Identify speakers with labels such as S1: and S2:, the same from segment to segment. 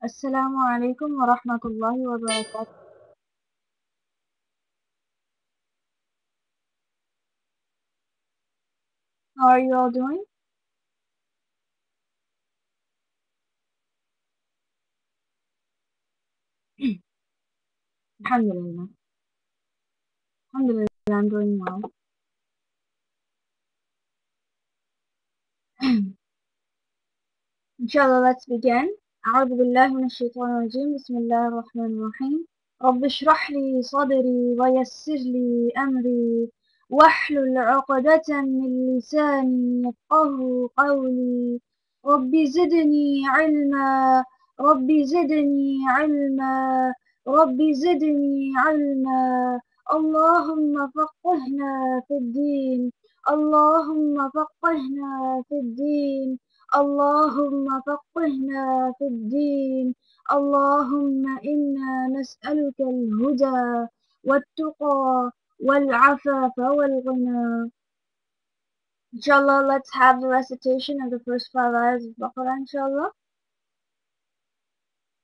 S1: Assalamu alaikum wa rahmatullahi wa barakatuh. How are you all doing? Alhamdulillah. Alhamdulillah, I'm doing well. Inshallah, let's begin. أعوذ بالله من الشيطان الرجيم. بسم الله الرحمن الرحيم. رب اشرح لي صدري ويسر لي أمري واحلل عقدة من لساني يفقه قولي رب زدني علما رب زدني علما رب زدني علما اللهم فقهنا في الدين اللهم فقهنا في الدين اللهم فقهنا في الدين اللهم إنا نسألك الهدى والتقى والعفاف والغنى. Inshallah, let's have the recitation of the first five ayahs of Baqarah, inshallah.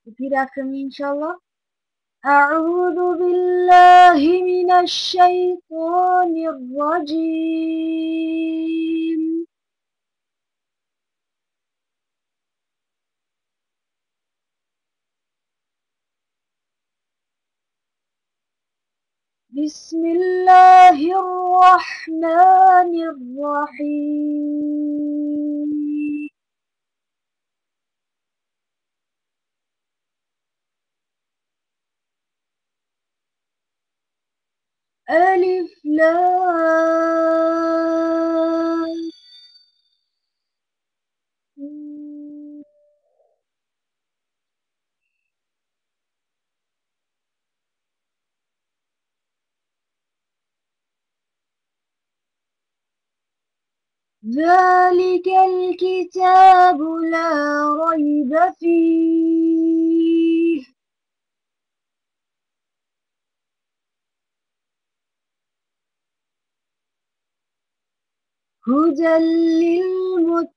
S1: Repeat after me, inshallah. أعوذ بالله من الشيطان الرجيم. بسم الله الرحمن الرحيم. ألف لام ميم. ذلك الكتاب لا ريب فيه هدى للمتقين.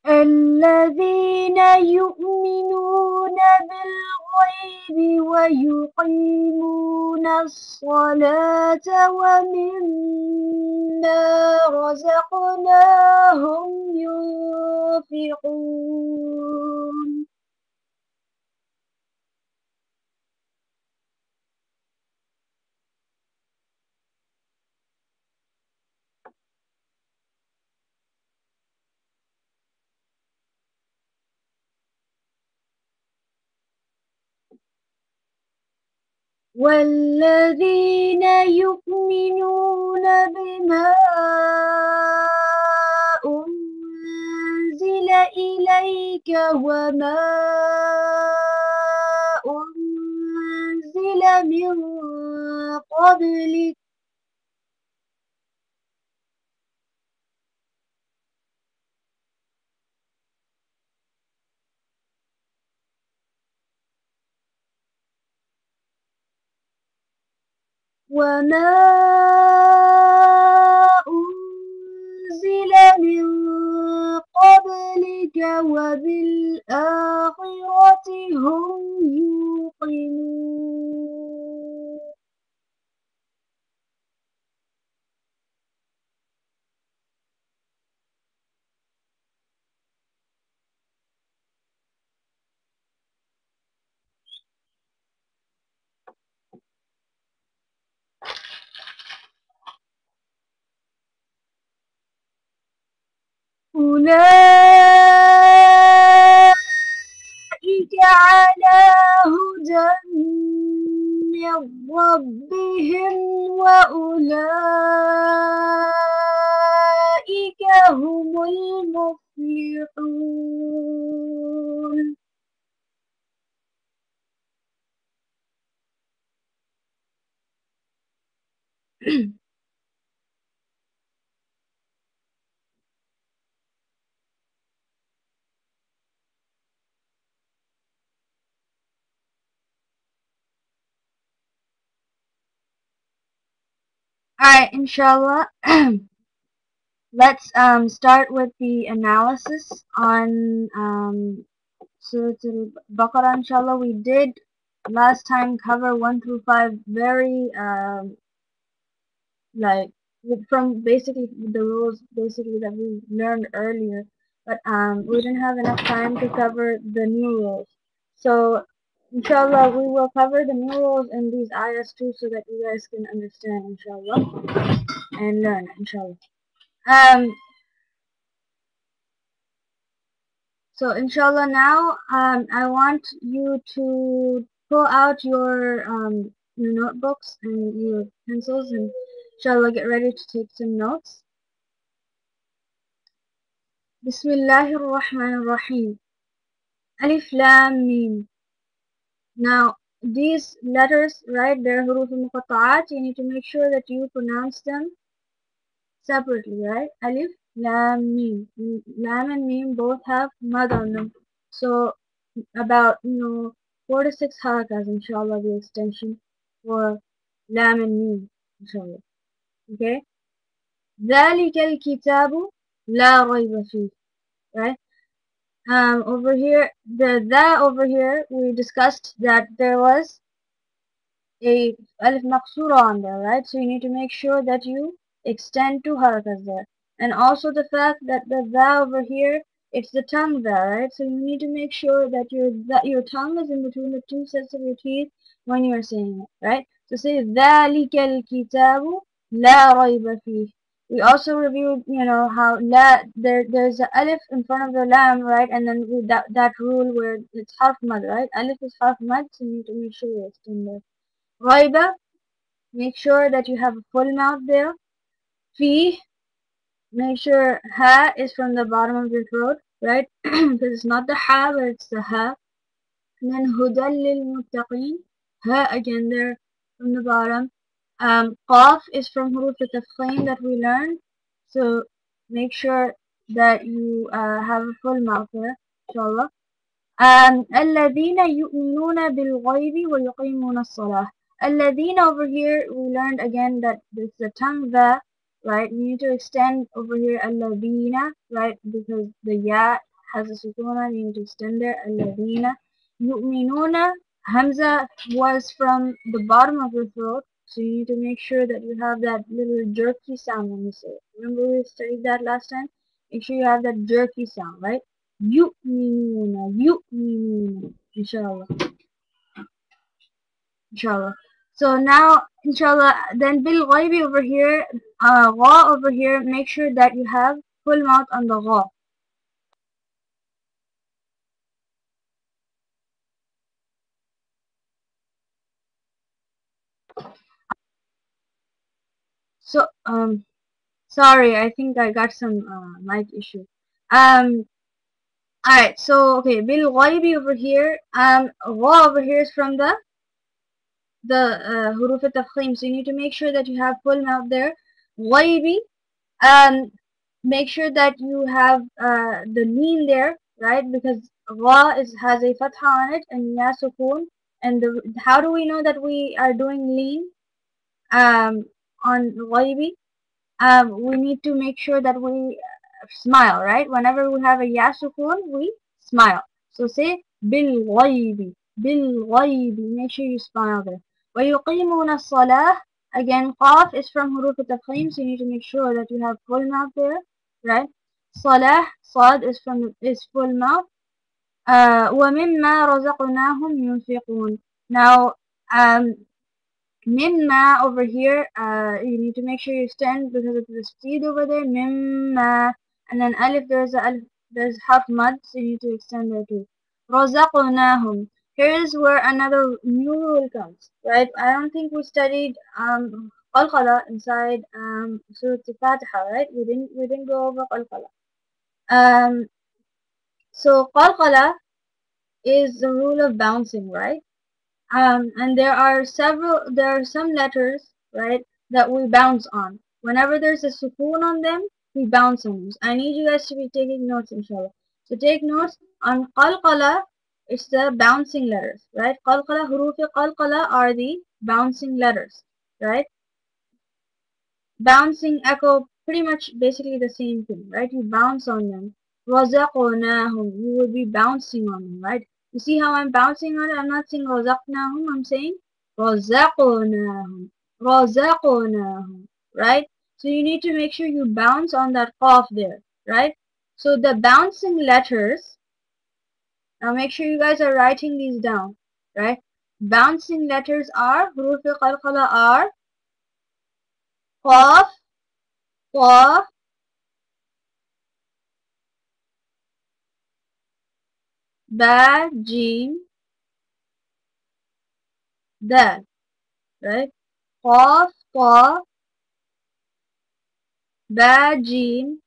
S1: الذين يؤمنون بالغيب ويقيمون الصلاة ومما رزقناهم ينفقون. والذين يؤمنون بما أنزل إليك وما أنزل من قبلك وما أنزل من قبلك وبالآخرة هم يوقنون. أولئك على هدى من ربهم وأولئك هم المفلحون. Alright, inshallah. Let's start with the analysis on Surah Al-Baqarah. Inshallah, we did last time cover 1 through 5 very like from basically the rules basically that we learned earlier, but we didn't have enough time to cover the new rules. So inshallah, we will cover the new rules in these ayahs too, so that you guys can understand, inshallah, and learn, inshallah. Um, So inshallah now I want you to pull out your notebooks and your pencils and inshallah get ready to take some notes. Bismillahir Rahmanir Rahim. Alif Lam Mim. Now these letters, right, they're huruf al-muqatta'at. You need to make sure that you pronounce them separately, right? Alif Lam Mim. Lam and Mim both have mud on them. So about 4 to 6 harakas, inshallah, the extension for lam and mim, inshallah. Okay? ذَلِكَ الْكِتَابُ لَا رَيْبَ فِيهِ. Right? Over here, the over here, we discussed that there was a alif maqsura on there, right? So you need to make sure that you extend 2 harakas there. And also the fact that the tha over here, it's the tongue there, right? So you need to make sure that your tongue is in between the 2 sets of your teeth when you are saying it, right? So say ذَلِكَ الْكِتَابُ لَا رَيْبَ فِيهِ. We also reviewed, how there's a alif in front of the lam, right? And then with that rule where it's half mad, right? Alif is half mad, so you need to make sure you extend there. Ghaiba, make sure that you have a full mouth there. Fi, make sure ha is from the bottom of your throat, right? Because it's not the ha, but it's the ha. And then hudal lil muttaqeen, ha again there from the bottom. Qaf is from huruf al-tafkhim that we learned, so make sure that you have a full mouth there, inshallah. الذين يؤمنون بالغيب ويقيمون الصلاة. الذين over here we learned again that it's the tongue the, right? You need to extend over here الذين, right? Because the ya has a sukuna, you need to extend there الذين. يؤمنون, Hamza was from the bottom of your throat, so you need to make sure that you have that little jerky sound when you say it. Remember we studied that last time? Make sure you have that jerky sound, right? يؤمنون, inshallah. Inshallah. So now, inshallah, then bil ghaibi over here, gha over here, make sure that you have full mouth on the gha. So, sorry, I think I got some mic issue. Alright, so, okay, bil ghaibi over here, gha over here is from the huruf al-tafkhim, so you need to make sure that you have full mouth there. Ghaibi, make sure that you have the lean there, right? Because ra has a fatha on it and ya sukun. And how do we know that we are doing lean on ghaibi? We need to make sure that we smile, right? Whenever we have a ya sukun, we smile. So say bil ghaibi, bil ghaibi. Make sure you smile there. وَيُقِيمُونَ الصَّلَاةِ. Again, qaf is from huruf al-tafkhim, so you need to make sure that you have full mouth there, right? Salah, sad is full mouth. وَمِمَّا رَزَقْنَاهُمْ يُنْفِقُونَ. Now, mimma over here, you need to make sure you extend because of the speed over there. Mimma, and then alif, there's half mud, so you need to extend there too. رَزَقْنَاهُمْ. Here's where another new rule comes, right? I don't think we studied qalqala inside Surah Al-Fatiha, right? We didn't go over qalqala. So qalqala is the rule of bouncing, right? And there are some letters, right, that we bounce on. Whenever there's a sukoon on them, we bounce on them. I need you guys to be taking notes, inshallah. So take notes on qalqala. It's the bouncing letters, right? Qalqala, huruf qalqala are the bouncing letters, right? bouncing, echo, pretty much basically the same thing, right? You bounce on them. رَزَقْنَاهُمْ, you will be bouncing on them, right? You see how I'm bouncing on it? I'm not saying رَزَقْنَاهُمْ, I'm saying رَزَقْنَاهُمْ, رَزَقْنَاهُمْ, right? So you need to make sure you bounce on that qaf there, right? So the bouncing letters, now make sure you guys are writing these down, right? Bouncing letters are, huruf qalqala are, qaf, ta, ba, jim, dal, right? Qaf, ta, ba, jim,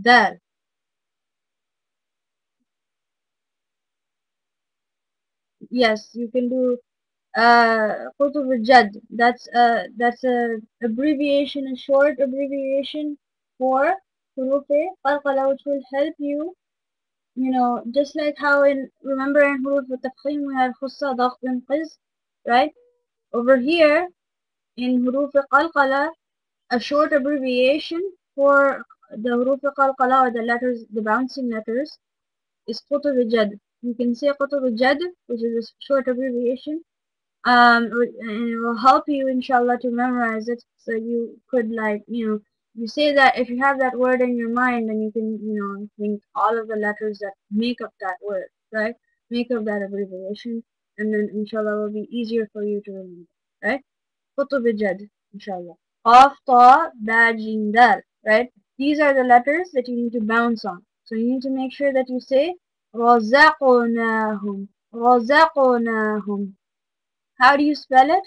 S1: dal. Yes, you can do Qutub al-Jad. That's a abbreviation, a short abbreviation for huruf qalqala, which will help you. You know, just like how remember in huruf al-tafkhim we have khussa, dagh, and qiz, right? Over here in huruf qalqala, a short abbreviation for the huruf qalqala, or the letters, the bouncing letters, is qutub al-jad. You can say qutub al-jad, which is a short abbreviation, and it will help you inshallah to memorize it, so you could, like, you say that if you have that word in your mind, then you can, think all of the letters that make up that word, right? Make up that abbreviation, and then inshallah it will be easier for you to remember, right? Qutub al-jad, inshallah. Qaf, ta, ba, jim, dal, right? These are the letters that you need to bounce on. So you need to make sure that you say رَزَقْنَاهُمْ رَزَقْنَاهُمْ. How do you spell it?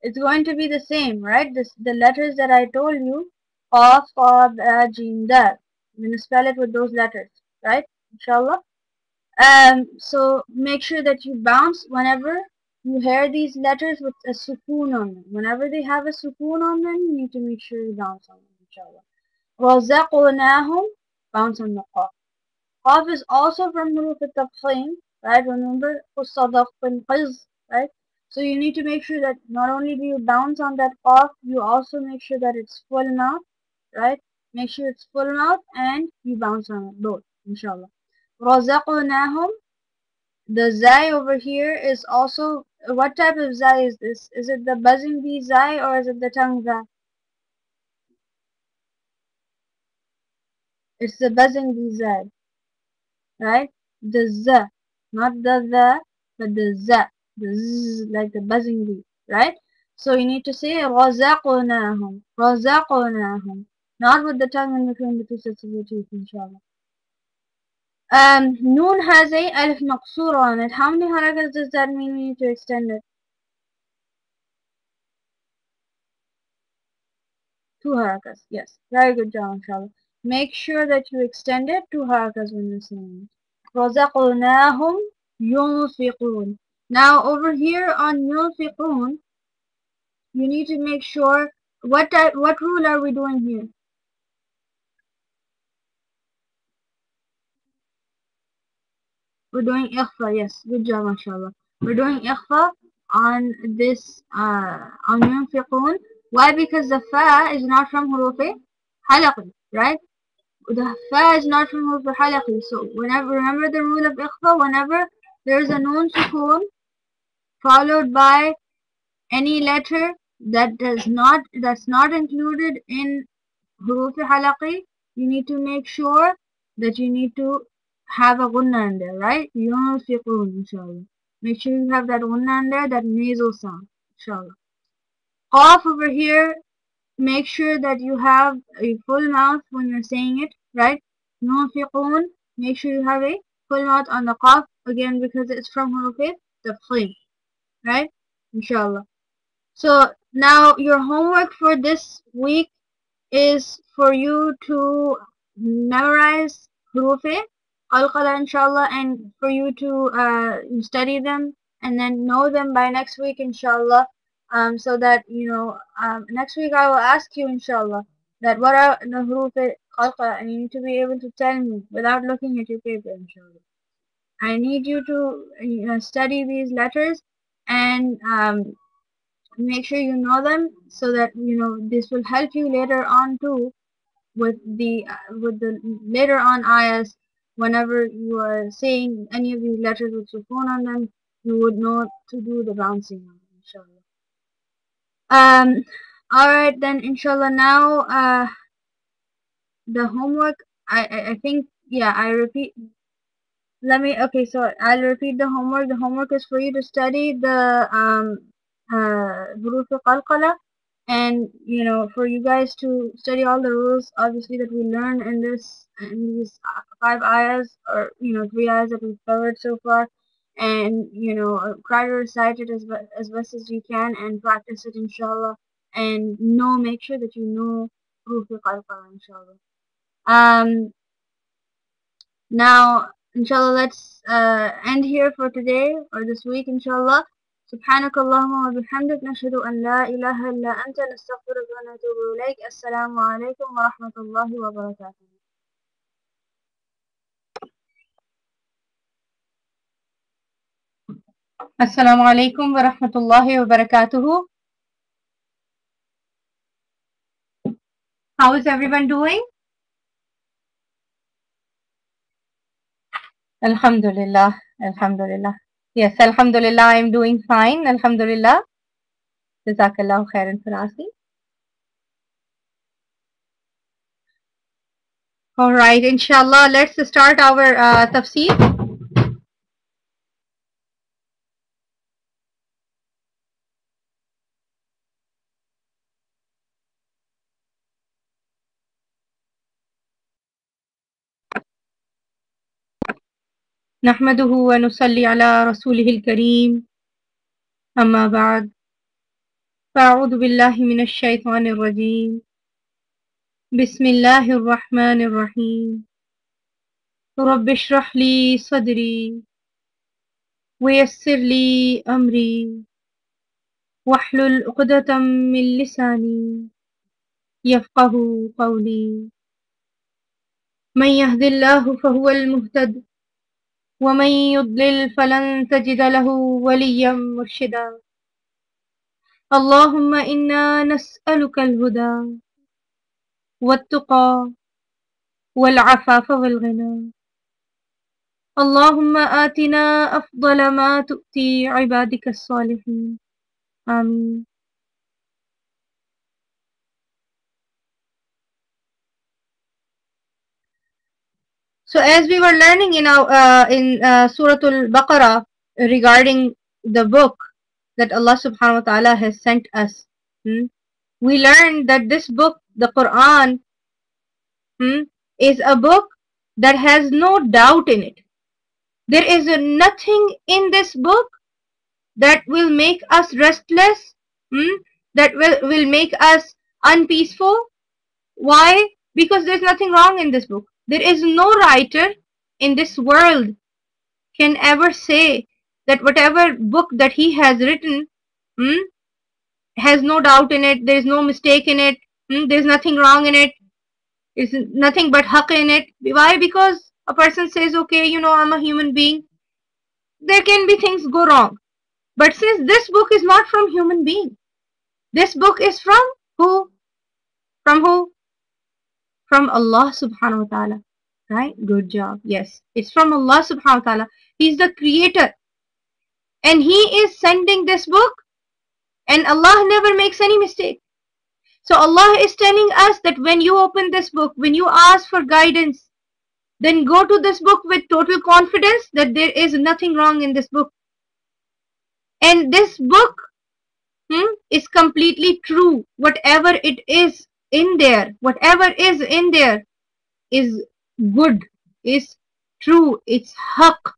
S1: It's going to be the same, right? The letters that I told you, Qaf, Ta, Ba, Jim, Dal. I'm going to spell it with those letters, right? Inshallah. So make sure that you bounce whenever you hear these letters with a sukoon on them. Whenever they have a sukoon on them, you need to make sure you bounce on them, inshallah. رَزَقْنَاهُمْ, bounce on the Qaf. Qaf is also from huruf al-tafkhim, right? Remember, Sadaq and Qiz, right? So you need to make sure that not only do you bounce on that Qaf, you also make sure that it's full mouth, right? Make sure it's full mouth and you bounce on it both, inshallah. رَزَقْنَاهُمْ. The zai over here is also, what type of zai is this? Is it the buzzing bee zai or is it the tongue zai? It's the buzzing bee zai, right? The z, not the, but the z, the z, like the buzzing bee, right? So you need to say رَزَقْنَاهُمْ رَزَقْنَاهُمْ, not with the tongue in between the two sets of your teeth, inshallah. Noon has a alif maqsoor on it. How many harakas does that mean we need to extend it? 2 harakas, yes. Very good job, inshallah. Make sure that you extend it 2 harakas when you're saying it. رَزَقْنَاهُمْ يُنْفِقُونَ. Now over here on يُنْفِقُونَ, you need to make sure, what rule are we doing here? We're doing ikhfa, yes. Good job, mashallah. We're doing ikhfa on this, on yunfiqun. Why? Because the fa is not from huruf halaqi, right? The fa is not from huruf halaqi. So remember the rule of ikhfa, whenever there's a noon sukoon followed by any letter that's not included in huruf halaqi, you need to make sure that you need to have a gunna in there, right? Yunfiqun, inshallah. Make sure you have that gunna in there, that nasal sound, inshallah. Qaf over here, make sure that you have a full mouth when you're saying it, right? Yunfiqun, make sure you have a full mouth on the qaf, again because it's from huruf tafkhim, right? Inshallah. So now your homework for this week is for you to memorize hurufe qalqala, inshallah, and for you to study them and then know them by next week, inshallah. So that next week I will ask you, inshallah, that what are the hurufe qalqala, and you need to be able to tell me without looking at your paper, inshallah. I need you to study these letters and make sure you know them so that this will help you later on too with the later on ayahs. Whenever you are saying any of these letters with sukun on them, you would know to do the bouncing on them, inshallah. Alright then, inshallah. Now the homework, I think, yeah, I repeat. Okay, so I'll repeat the homework. The homework is for you to study the Huruf al-Qalqala, and for you guys to study all the rules, obviously, that we learn in these 5 ayahs, or 3 ayahs that we've covered so far, and try to recite it as best as you can, and practice it, inshallah, and make sure that you know Huruf al-Qalqala, inshallah. Now, inshallah, let's end here for today or this week, inshallah. سبحانك اللهم وبحمدك نشهد أن لا إله إلا أنت نستغفرك ونتوب إليك. السلام عليكم ورحمة الله وبركاته. Assalamu alaikum wa rahmatullahi wa barakatuhu. How is everyone doing? Alhamdulillah, Alhamdulillah. Yes, Alhamdulillah, I am doing fine. Alhamdulillah. Jazakallahu khairan for asking. Alright, inshallah, let's start our tafsir. نحمده ونصلي على رسوله الكريم أما بعد فأعوذ بالله من الشيطان الرجيم بسم الله الرحمن الرحيم رب اشرح لي صدري ويسر لي أمري واحلل عقدة من لساني يفقه قولي من يهد الله فهو المهتد ومن يضلل فلن تجد له وليا مرشدا اللهم إنا نسألك الهدى والتقى والعفاف والغنى اللهم آتنا أفضل ما تؤتي عبادك الصالحين آمين. So as we were learning in Surah Al-Baqarah regarding the book that Allah subhanahu wa ta'ala has sent us, we learned that this book, the Quran, is a book that has no doubt in it. There is nothing in this book that will make us restless, that will make us unpeaceful. Why? Because there's nothing wrong in this book. There is no writer in this world can ever say that whatever book that he has written has no doubt in it, there is no mistake in it, there's nothing wrong in it, there's nothing but haqq in it. Why? Because a person says, okay, I'm a human being, there can be things go wrong. But since this book is not from human being, this book is from who? From who? From Allah subhanahu wa ta'ala. Right? Good job. Yes. It's from Allah subhanahu wa ta'ala. He's the creator. And He is sending this book. And Allah never makes any mistake. So Allah is telling us that when you open this book, when you ask for guidance, then go to this book with total confidence that there is nothing wrong in this book. And this book is completely true. Whatever it is in there, whatever is in there is good, is true, it's haqq.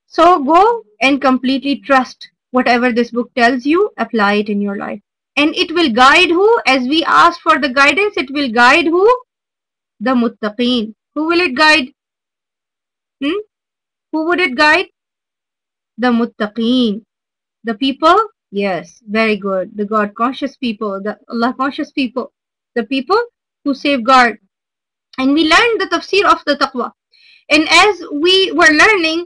S1: So go and completely trust whatever this book tells you, apply it in your life. And it will guide who? As we ask for the guidance, it will guide who? The muttaqeen. Who will it guide? Who would it guide? The muttaqeen. The people? Yes, very good. The God conscious people, the Allah conscious people, the people who safeguard. And we learned the tafsir of the taqwa. And as we were learning,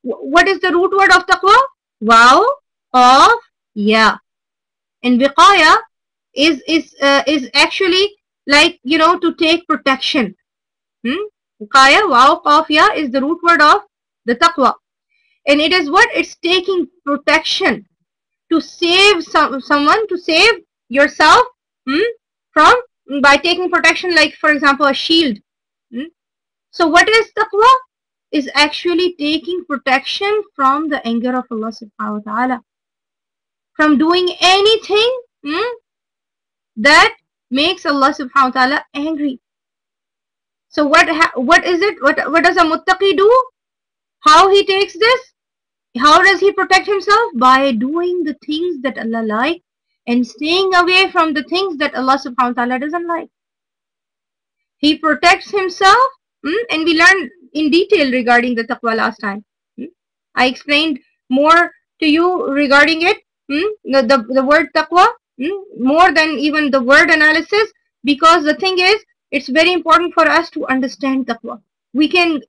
S1: what is the root word of taqwa? Wow of
S2: Yeah. And wiqaya is actually like, you know, to take protection. Wiqaya, wow, qaf, ya is the root word of the taqwa. And it is what? It's taking protection to save someone, to save yourself from, by taking protection, like for example a shield. So what is taqwa? Is actually taking protection from the anger of Allah subhanahu wa ta'ala, from doing anything that makes Allah subhanahu wa ta'ala angry. So what is it? What does a muttaqi do? How he takes this? How does he protect himself? By doing the things that Allah likes and staying away from the things that Allah subhanahu wa ta'ala doesn't like. He protects himself, and we learned in detail regarding the taqwa last time. I explained more to you regarding it, the word taqwa, more than even the word analysis, because the thing is, it's very important for us to understand taqwa. We can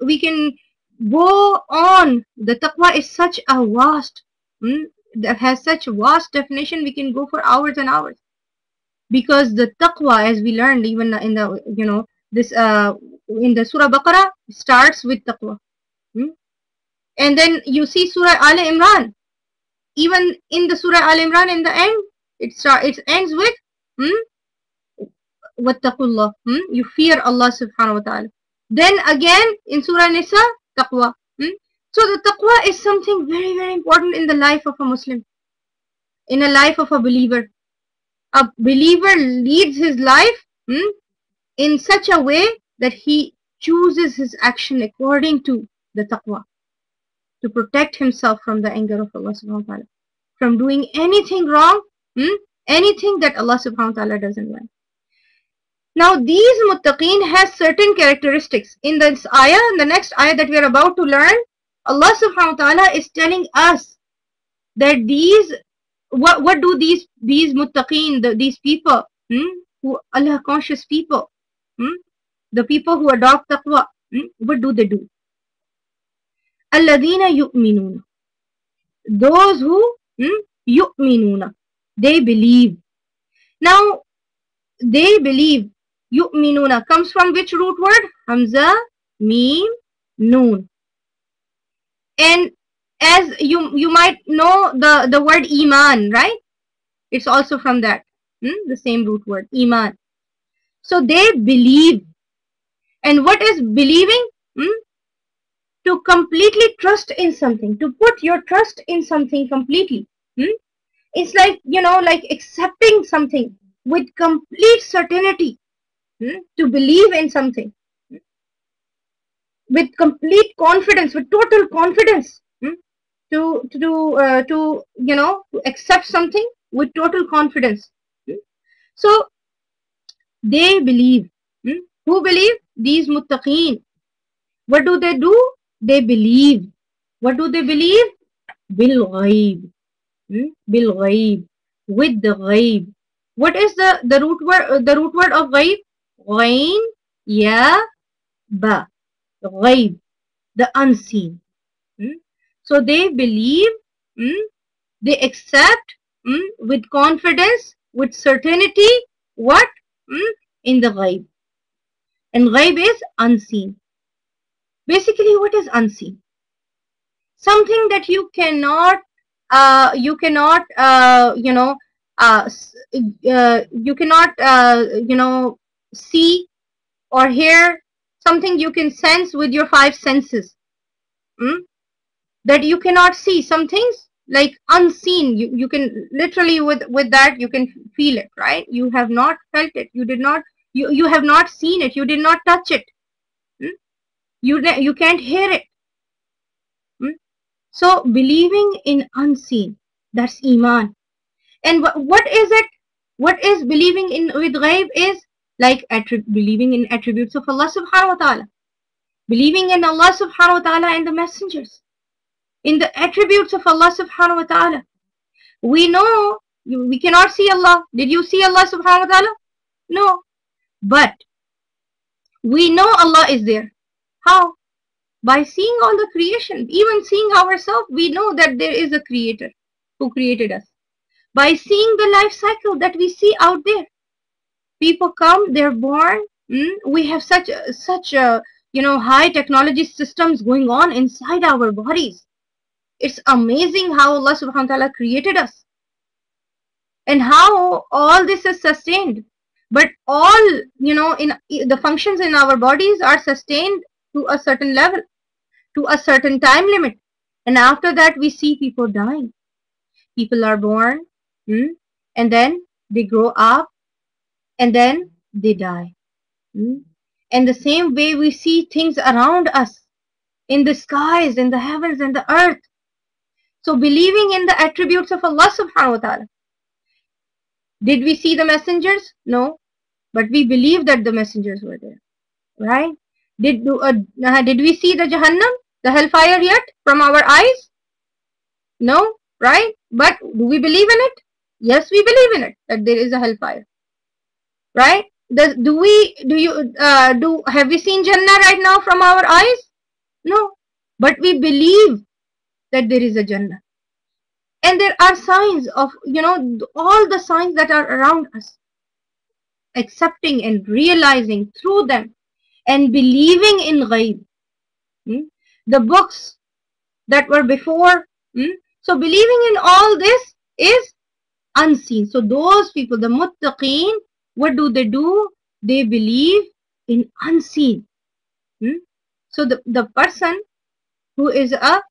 S2: go on. The taqwa is such a vast, that has such a vast definition. We can go for hours and hours, because the taqwa, as we learned even in the, you know, this in the Surah Baqarah, starts with taqwa. And then you see Surah Al Imran. Even in the Surah Al Imran, in the end, it ends with wattaqullah. You fear Allah subhanahu wa ta'ala. Then again in Surah Nisa, taqwa. So the taqwa is something very, very important in the life of a Muslim, in a life of a believer. A believer leads his life in such a way that he chooses his action according to the taqwa, to protect himself from the anger of Allah subhanahu wa ta'ala, from doing anything wrong, anything that Allah subhanahu wa ta'ala doesn't like. Now these muttaqeen has certain characteristics. In this ayah, in the next ayah that we are about to learn, Allah subhanahu wa ta'ala is telling us that these, what do these muttaqeen, these people, who Allah conscious people, the people who adopt taqwa, what do they do? Alladina yu'minuna. Those who yu'minuna, they believe. Now they believe. Yu'minuna comes from which root word? Hamza, Mim, Noon. And as you might know the word Iman, right? It's also from that, the same root word, Iman. So they believe. And what is believing? To completely trust in something, to put your trust in something completely. It's like, you know, like accepting something with complete certainty, to believe in something with complete confidence, with total confidence, to you know, to accept something with total confidence. So they believe. Who believe? These muttaqeen. What do? They believe. What do they believe? Bil ghaib. Bil ghaib. With the ghaib. What is the root word? The root word of ghaib? Ghain, ya, ba. The ghaib, the unseen. So they believe. They accept with confidence, with certainty. What? In the ghaib. And ghaib is unseen. Basically, what is unseen? Something that you cannot, you cannot, you know, you know, see or hear. Something you can sense with your 5 senses. That you cannot see. Some things like unseen. You can literally with that you can feel it, right? You have not felt it. You did not. You have not seen it. You did not touch it. You can't hear it. So believing in unseen, that's iman. And what is it? What is believing in with ghaib is like believing in attributes of Allah subhanahu wa ta'ala. Believing in Allah subhanahu wa ta'ala and the messengers. In the attributes of Allah subhanahu wa ta'ala. We know we cannot see Allah. Did you see Allah subhanahu wa ta'ala? No. But we know Allah is there. How? By seeing all the creation. Even seeing ourselves, we know that there is a creator who created us. by seeing the life cycle that we see out there. People come, they're born. We have such high technology systems going on inside our bodies. It's amazing how Allah subhanahu wa ta'ala created us and how all this is sustained. But all, in the functions in our bodies are sustained to a certain level, to a certain time limit. And after that, we see people dying. People are born, and then they grow up, and then they die. And the same way we see things around us, in the skies, in the heavens, and the earth. So believing in the attributes of Allah subhanahu wa ta'ala. Did we see the messengers? No. But we believe that the messengers were there. Right? Did we see the Jahannam, the hellfire yet from our eyes? No. Right? But do we believe in it? Yes, we believe in it, that there is a hellfire. Right? Have we seen Jannah right now from our eyes? No. But we believe that there is a Jannah. And there are signs of, all the signs that are around us. Accepting and realizing through them and believing in ghaib. The books that were before. So believing in all this is unseen. So those people, the muttaqeen, what do? They believe in unseen. So the person who is a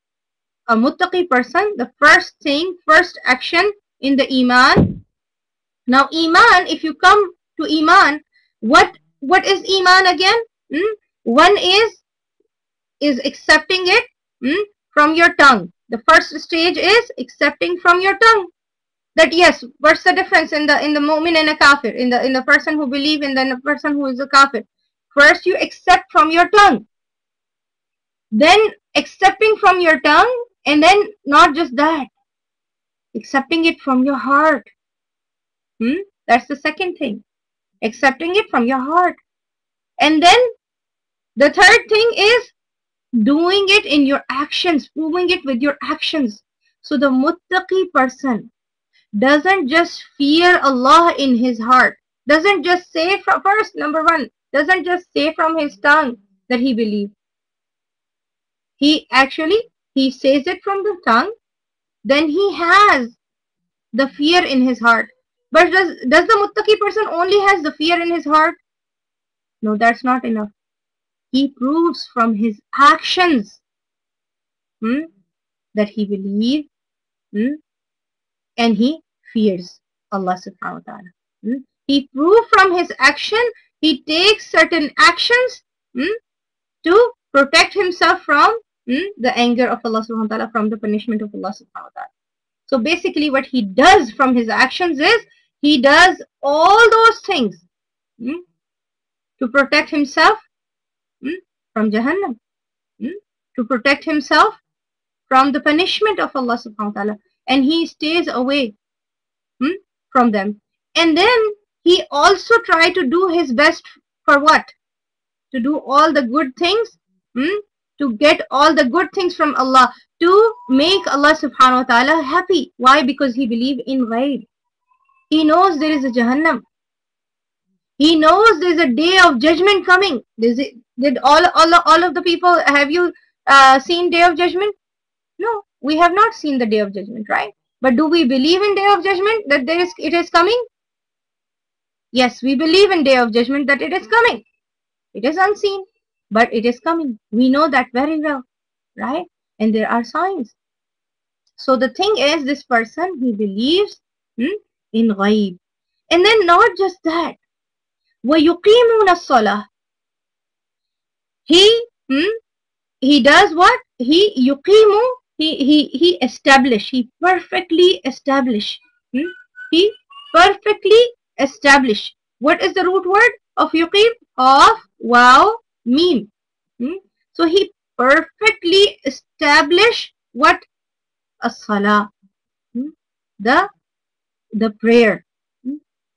S2: muttaqi person, the first action in the iman. Now iman, if you come to iman, what is iman again? One is accepting it from your tongue. The first stage is accepting from your tongue. That yes, what's the difference in the mu'min and a kafir, in the person who believe and then the person who is a kafir? First you accept from your tongue, then accepting from your tongue, and then not just that, accepting it from your heart. That's the second thing, accepting it from your heart. And then the third thing is doing it in your actions, proving it with your actions. So the muttaqi person doesn't just fear Allah in his heart, doesn't just say from first, number one, doesn't just say from his tongue that he believes. He says it from the tongue, then he has the fear in his heart. But does the muttaqi person only has the fear in his heart? No, that's not enough. He proves from his actions that he believes and he fears Allah subhanahu wa ta'ala. He proves from his action, he takes certain actions to protect himself from the anger of Allah subhanahu wa ta'ala, from the punishment of Allah subhanahu wa ta'ala. So basically what he does from his actions is, he does all those things to protect himself from Jahannam, to protect himself from the punishment of Allah subhanahu wa ta'ala, and he stays away from them. And then he also try to do his best for what? To do all the good things, to get all the good things from Allah, to make Allah subhanahu wa ta'ala happy. Why? Because he believes in ghaib. He knows there is a Jahannam. He knows there is a day of judgment coming. Did all of the people, have you seen day of judgment? No, we have not seen the day of judgment, right? But do we believe in day of judgment, that it is coming? Yes, we believe in day of judgment, that it is coming. It is unseen, but it is coming. We know that very well, right? And there are signs. So the thing is, this person, he believes in ghaib. And then not just that, وَيُقِيمُونَ الصَّلَاةِ. He does what? He establish. He perfectly establish. He perfectly establish. What is the root word of yuqim? Of waw mim. So he perfectly establish what? As-salah. The prayer.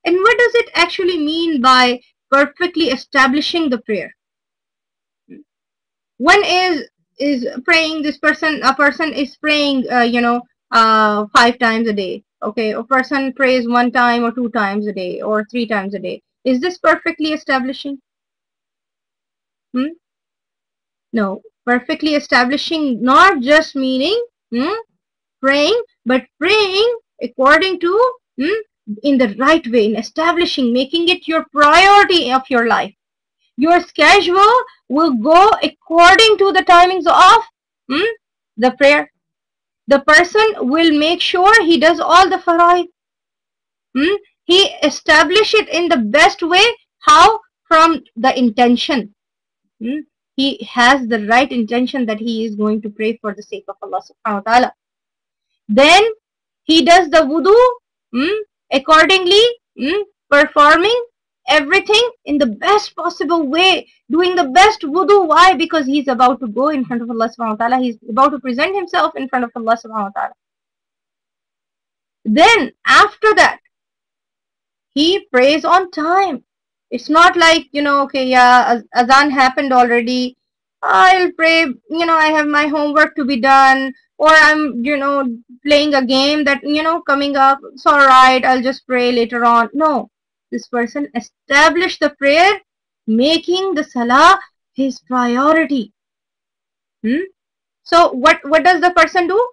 S2: And what does it actually mean by perfectly establishing the prayer? One is praying, a person is praying 5 times a day. okay, a person prays 1 time or 2 times a day or 3 times a day. Is this perfectly establishing? Hmm? No. Perfectly establishing not just meaning praying, but praying according to in the right way, in establishing, making it your priority of your life. Your schedule will go according to the timings of the prayer. The person will make sure he does all the faraid. He establish it in the best way. How? From the intention. He has the right intention that he is going to pray for the sake of Allah subhanahu wa ta'ala. Then he does the wudu accordingly, performing everything in the best possible way, doing the best wudu. Why? Because he's about to go in front of Allah subhanahu wa ta'ala. He's about to present himself in front of Allah subhanahu wa ta'ala. Then after that, he prays on time. It's not like, okay, yeah, azan happened already. I'll pray, I have my homework to be done, or I'm, playing a game that, coming up. It's all right. I'll just pray later on. No, this person established the prayer, making the salah his priority. So what does the person do?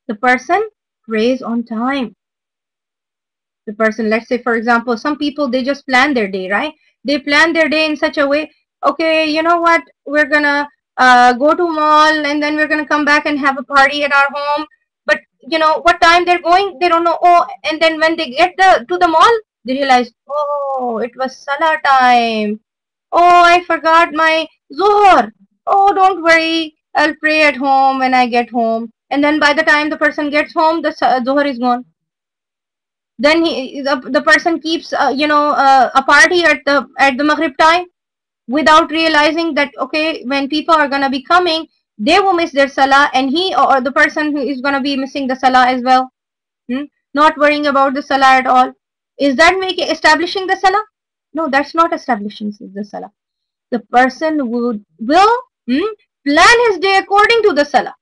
S2: The person prays on time. The person, let's say for example, some people, they just plan their day, right? They plan their day in such a way, okay, you know what, we're gonna go to mall and then we're gonna come back and have a party at our home. But what time they're going, they don't know. Oh, and then when they get to the mall, they realize, oh, it was salah time. Oh, I forgot my zuhr. Oh, don't worry, I'll pray at home when I get home. And then by the time the person gets home, the zuhr is gone. Then the person keeps a party at the Maghrib time without realizing that, okay, when people are gonna be coming, they will miss their salah, and he or the person who is gonna be missing the salah as well. Not worrying about the salah at all. Is that establishing the salah? No, that's not establishing the salah. The person will plan his day according to the salah.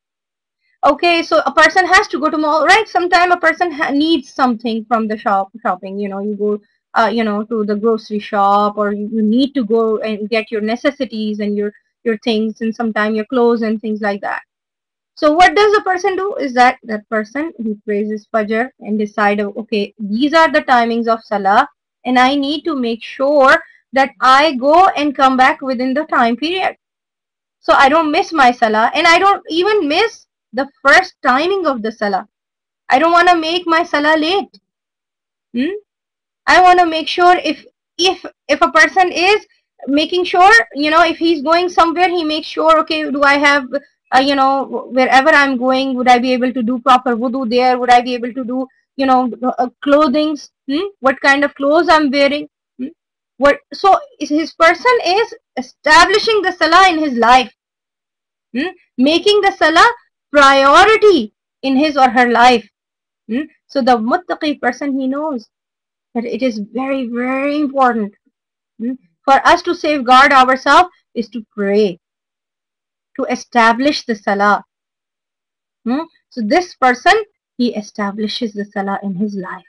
S2: Okay, so a person has to go to mall, right? Sometime a person needs something from the shopping. You go, to the grocery shop, or you need to go and get your necessities and your things, and sometime your clothes and things like that. So what does a person do? Is that person who prays his fajr and decide, okay, these are the timings of salah, and I need to make sure that I go and come back within the time period, so I don't miss my salah, and I don't even miss the first timing of the salah. I don't want to make my salah late. I want to make sure if a person is making sure, if he's going somewhere, he makes sure, okay, do I have, wherever I'm going, would I be able to do proper wudu there? Would I be able to do, clothings? What kind of clothes I'm wearing? So his person is establishing the salah in his life, making the salah priority in his or her life. So the muttaqi person, he knows that it is very, very important for us to safeguard ourselves is to pray, to establish the salah. So this person, he establishes the salah in his life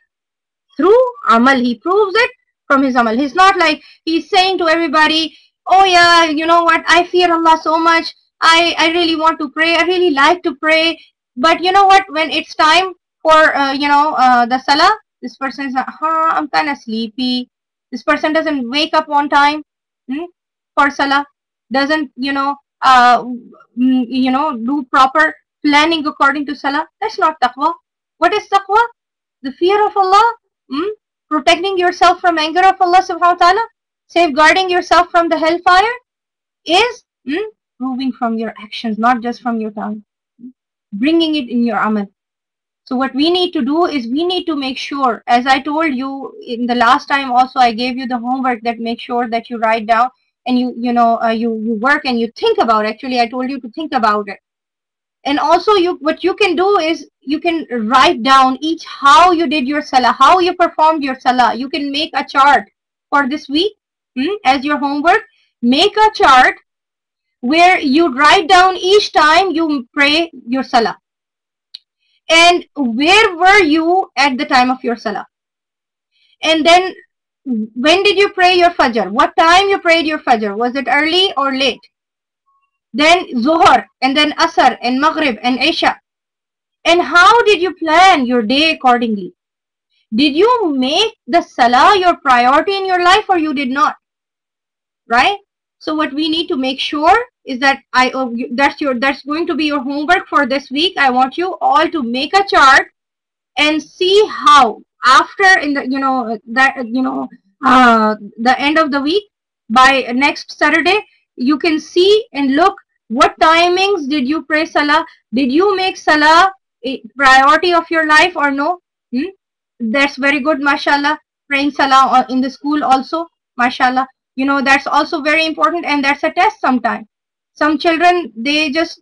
S2: through amal. He proves it from his amal. He's not like he's saying to everybody, oh yeah, you know what, I fear Allah so much, I really want to pray, I really like to pray, but you know what, when it's time for the salah, this person is like, I'm kind of sleepy. This person doesn't wake up on time for salah, doesn't do proper planning according to salah. That's not taqwa. What is taqwa? The fear of Allah, protecting yourself from anger of Allah subhanahu wa ta'ala, safeguarding yourself from the hellfire, is proving from your actions, not just from your tongue, bringing it in your amal. So what we need to do is we need to make sure, as I told you in the last time also, I gave you the homework that make sure that you write down and you work and you think about. Actually, I told you to think about it. And also what you can do is you can write down each how you did your salah, how you performed your salah. You can make a chart for this week as your homework. Make a chart where you write down each time you pray your salah. And where were you at the time of your salah? And then when did you pray your fajr? What time you prayed your fajr? Was it early or late? Then zuhr, and then asr, and maghrib, and isha. And how did you plan your day accordingly? Did you make the salah your priority in your life, or you did not? Right? So what we need to make sure is that that's going to be your homework for this week. I want you all to make a chart and see how after in the the end of the week, by next Saturday, you can see and look what timings did you pray salah. Did you make salah a priority of your life or no? That's very good, mashallah. Praying salah in the school also, mashallah. That's also very important, and that's a test sometime. Some children, they just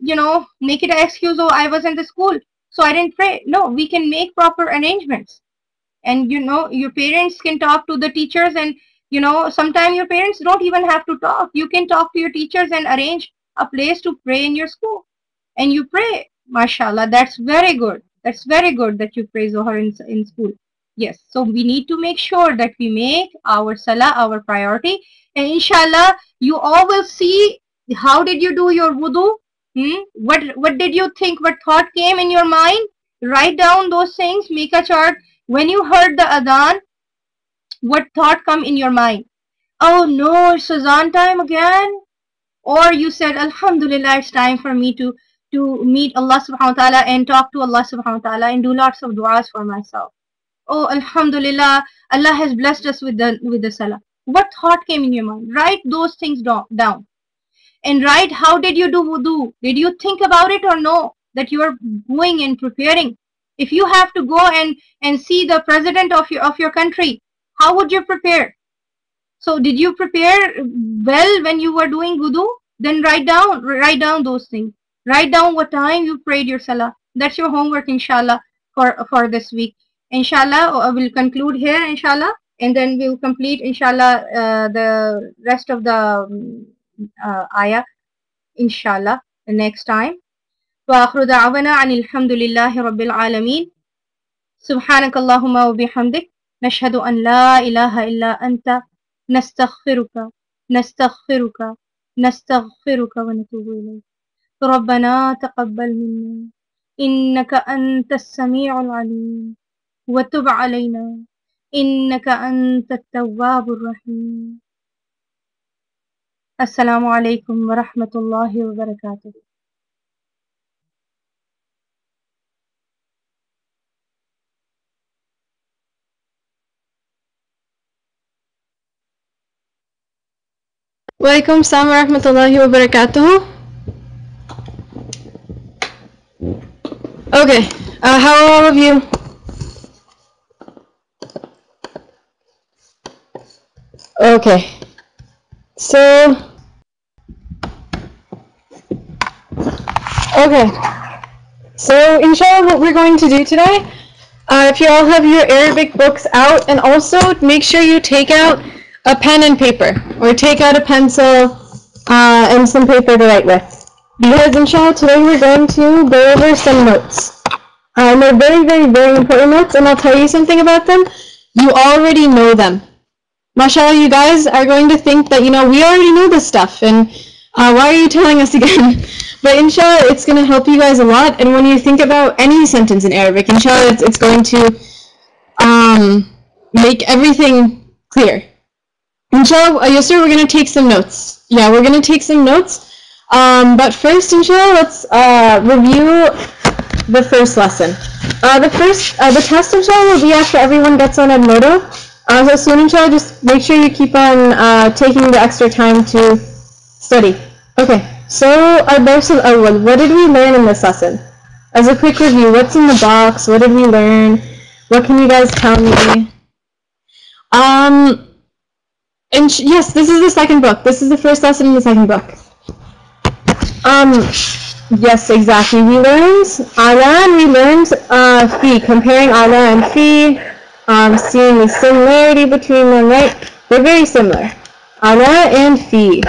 S2: make it an excuse. Oh, I was in the school, so I didn't pray. No, we can make proper arrangements. And your parents can talk to the teachers, and sometimes your parents don't even have to talk. You can talk to your teachers and arrange a place to pray in your school, and you pray, mashallah. That's very good. That's very good that you pray Zohar in school. Yes, so we need to make sure that we make our salah our priority, and inshallah you all will see how did you do your wudu. What did you think? What thought came in your mind? Write down those things, make a chart. When you heard the adhan, what thought come in your mind? Oh no, it's azan time again. Or you said, Alhamdulillah, it's time for me to meet Allah subhanahu wa ta'ala and talk to Allah subhanahu wa ta'ala and do lots of du'as for myself. Oh, Alhamdulillah, Allah has blessed us with the salah. What thought came in your mind? Write those things down. And write, how did you do wudu? Did you think about it or no? That you are going and preparing. If you have to go and see the president of your country, how would you prepare? So did you prepare well when you were doing wudu? Then write down those things. Write down what time you prayed your salah. That's your homework, inshallah, for this week. Inshallah, I will conclude here, inshallah, and then we'll complete, inshallah, the rest of the ayah, inshallah, the next time. وآخر دعوانا عن الحمد لله رب العالمين سبحانك اللهم وبحمدك نشهد أن لا إله إلا أنت نستغفرك ونتوب إليك ربنا تقبل منا إنك أنت السميع العليم وتب علينا إنك أنت التواب الرحيم. السلام عليكم ورحمة الله وبركاته.
S3: Walaikum salam wa rahmatullahi wa barakatuh. Okay, how are all of you? Okay, so, inshallah what we're going to do today, if you all have your Arabic books out, and also make sure you take out a pen and paper, or take out a pencil and some paper to write with. Because inshallah today we're going to go over some notes. They're very, very, very important notes, and I'll tell you something about them. You already know them. Mashallah, you guys are going to think that, we already know this stuff, and why are you telling us again? But inshallah, it's going to help you guys a lot, and when you think about any sentence in Arabic, inshallah, it's going to make everything clear. Inshallah, Yusur, we're going to take some notes. Yeah, we're going to take some notes. But first, inshallah, let's review the first lesson. The test, inshallah, will be after everyone gets on Edmodo. So soon, inshallah, just make sure you keep on taking the extra time to study. Okay, so our dars al-awwal, what did we learn in this lesson? As a quick review, what's in the box? What did we learn? What can you guys tell me? Yes, this is the second book. This is the first lesson in the second book. Yes, exactly. We learned ala and we learned fi, comparing ala and fi, seeing the similarity between them, right? They're very similar. Ala and fi.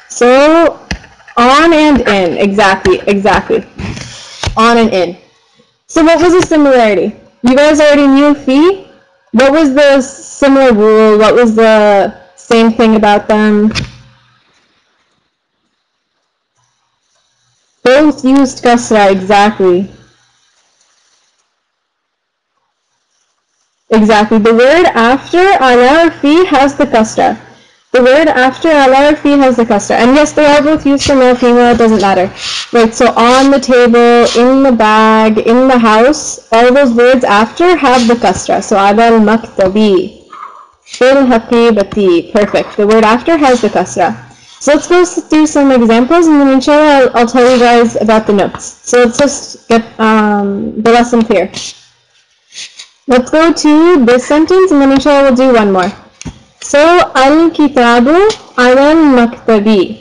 S3: So, on and in. Exactly. On and in. So what was the similarity? You guys already knew fi. What was the similar rule? What was the same thing about them? Both used kasra, exactly. Exactly. The word after ala or fi has the kasra. The word after ala or fi has the kasra. And yes, they are both used for male, female, it doesn't matter. Right, so on the table, in the bag, in the house, all those words after have the kasra. So ala al-maktabi, fil haqibati, perfect. The word after has the kasra. So let's go through some examples and then inshallah I'll tell you guys about the notes. So let's just get the lesson clear. Let's go to this sentence and then inshallah we'll do one more. So, al-kitabu ala-al-maktabi.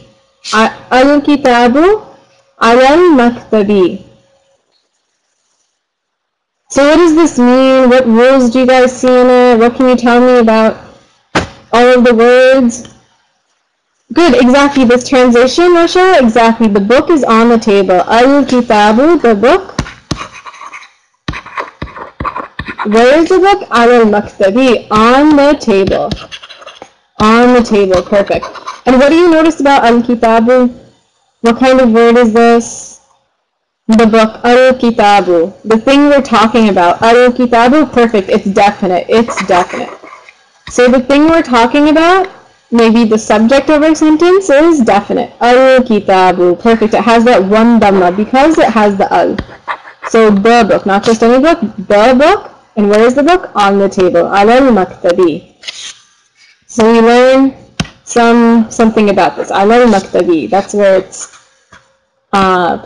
S3: Al-kitabu ala-al-maktabi. So what does this mean? What rules do you guys see in it? What can you tell me about all of the words? Good, exactly. This translation, Masha, exactly. The book is on the table. Al-kitabu, the book. Where is the book? Al-maktabi, on the table. On the table, perfect. And what do you notice about al-kitabu? What kind of word is this? The book, al-kitabu. The thing we're talking about, al-kitabu, perfect. It's definite. It's definite. So the thing we're talking about, maybe the subject of our sentence is definite. Al-kitabu, perfect. It has that one dhamma because it has the al. So the book, not just any book, the book. And where is the book? On the table. Al-maktabi. So we learn something about this. Al-maktabi. That's where it's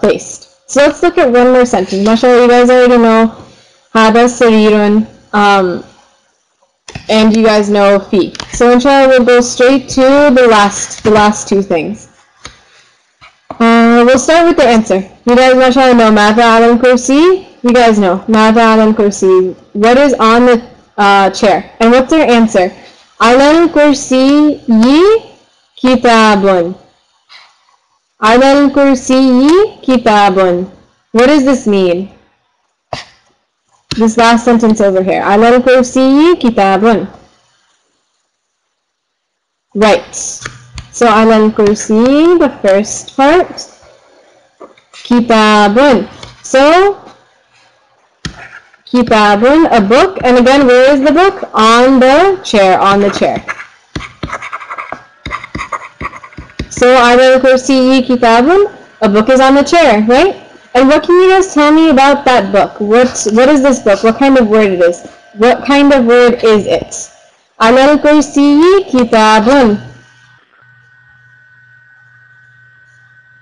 S3: placed. So let's look at one more sentence. MashaAllah, you guys already know hada sarirun, and you guys know fi. So inshallah we'll go straight to the last two things. We'll start with the answer. You guys mashallah know Mada al-kursi. You guys know Mada al-kursi. What is on the chair? And what's their answer? Al-kursi yi kitabun. Al-kursi kitabun. What does this mean? This last sentence over here. Al-kursi kitabun. Right. So al-kursi, the first part. Kitabun. So kitabun, a book. And again, where is the book? On the chair. On the chair. So, al-kursi kitabun, a book is on the chair, right? And what can you guys tell me about that book? What is this book? What kind of word it is? What kind of word is it? Al-kursi kitabun.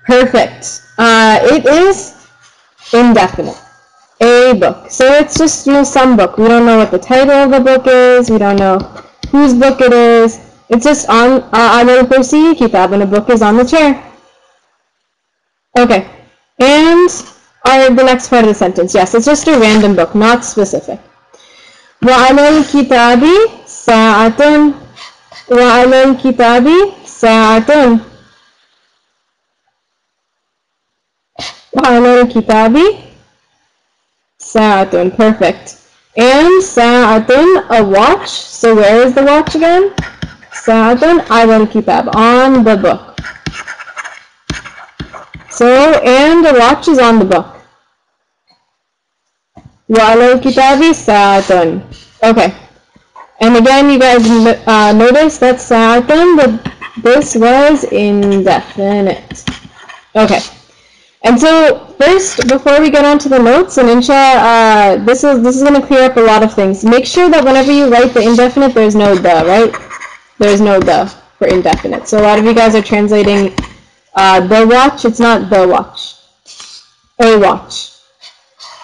S3: Perfect. It is indefinite. A book. So it's just some book. We don't know what the title of the book is. We don't know whose book it is. It's just on al-kursi kitabun. A book is on the chair. Okay. And the next part of the sentence. Yes, it's just a random book, not specific. وَعَلَى الْكِتَابِ سَاعَةٌ. وَعَلَى الْكِتَابِ سَاعَةٌ. وَعَلَى الْكِتَابِ سَاعَةٌ. Perfect. And سَاعَةٌ, a watch. So where is the watch again? سَاعَةٌ عَلَى الْكِتَابِ, on the book. So, and the watch is on the book. وَعَلَى الْكِتَابِ سَاعَةٌ. Okay. And again, you guys notice that سَاعَةٌ, but this was indefinite. Okay. And so, first, before we get on to the notes, and inshallah, this is going to clear up a lot of things. Make sure that whenever you write the indefinite, there's no the, right? There's no the for indefinite. So a lot of you guys are translating the watch. It's not the watch. A watch.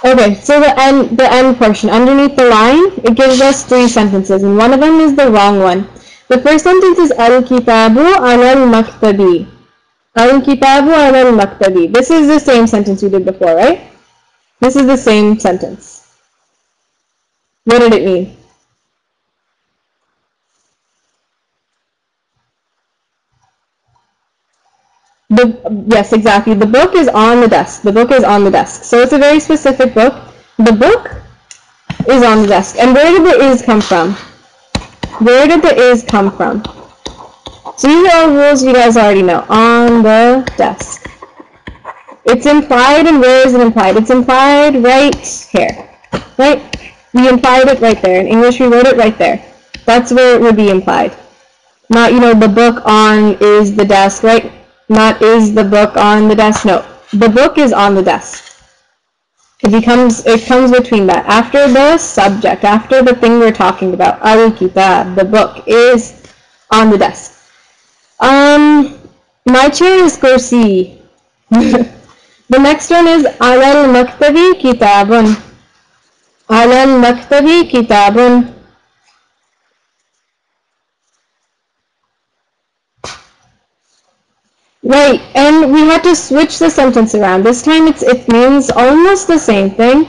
S3: Okay, so the end portion. Underneath the line, it gives us 3 sentences, and one of them is the wrong one. The first sentence is al-kitabu ala-al-maktabi. Al-kitabu ala-al-maktabi. This is the same sentence we did before, right? This is the same sentence. What did it mean? Yes, exactly. The book is on the desk. The book is on the desk. So it's a very specific book. The book is on the desk. And where did the is come from? Where did the is come from? So these are all rules you guys already know. On the desk. It's implied, and where is it implied? It's implied right here. Right? We implied it right there. In English, we wrote it right there. That's where it would be implied. Not, the book on is the desk, right? Not is the book on the desk. No. The book is on the desk. It comes between that. After the subject, after the thing we're talking about. Al-Kitab, the book, is on the desk. My chair is kursi. The next one is Ala al-Maktabi Kitabun. Ala al-Maktabi Kitabun. Right, and we had to switch the sentence around. This time it means almost the same thing,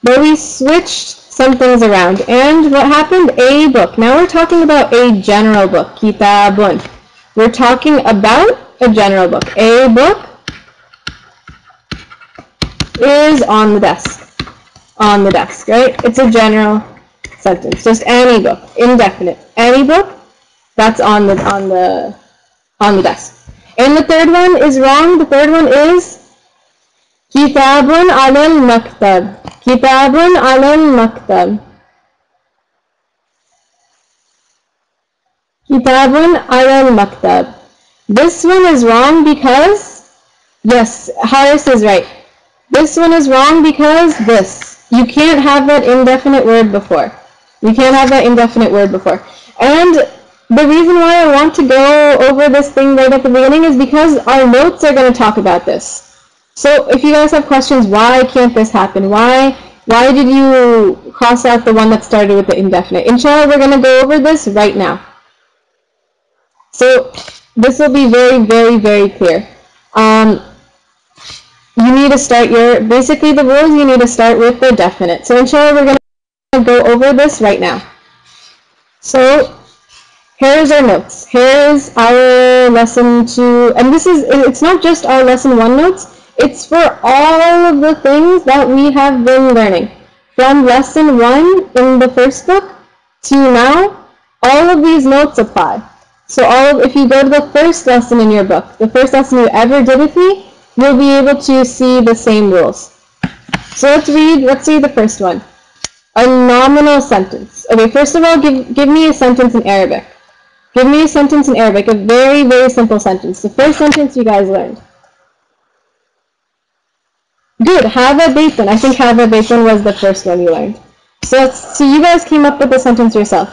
S3: but we switched some things around. And what happened? A book. Now we're talking about a general book. Kitabun. We're talking about a general book. A book is on the desk. On the desk, right? It's a general sentence. Just any book. Indefinite. Any book that's on the desk. And the third one is wrong. The third one is Kitabun alal maktab. Kitabun alal maktab. Kitabun alal maktab. This one is wrong because, yes, Haris is right. This one is wrong because this. You can't have that indefinite word before. You can't have that indefinite word before. And the reason why I want to go over this thing right at the beginning is because our notes are going to talk about this. So if you guys have questions, why can't this happen? Why did you cross out the one that started with the indefinite? Inshallah, we're going to go over this right now. So this will be very, very, very clear. You need to start basically the rules, you need to start with the definite. So inshallah, we're going to go over this right now. So here's our notes. Here's our lesson 2, and it's not just our lesson 1 notes, it's for all of the things that we have been learning. From lesson 1 in the first book to now, all of these notes apply. So if you go to the first lesson in your book, the first lesson you ever did with me, you'll be able to see the same rules. So let's read the first one. A nominal sentence. Okay, first of all, give me a sentence in Arabic. Give me a sentence in Arabic, a very, very simple sentence. The first sentence you guys learned. Good, Hava Baytun. I think Hava Baytun was the first one you learned. So you guys came up with the sentence yourself.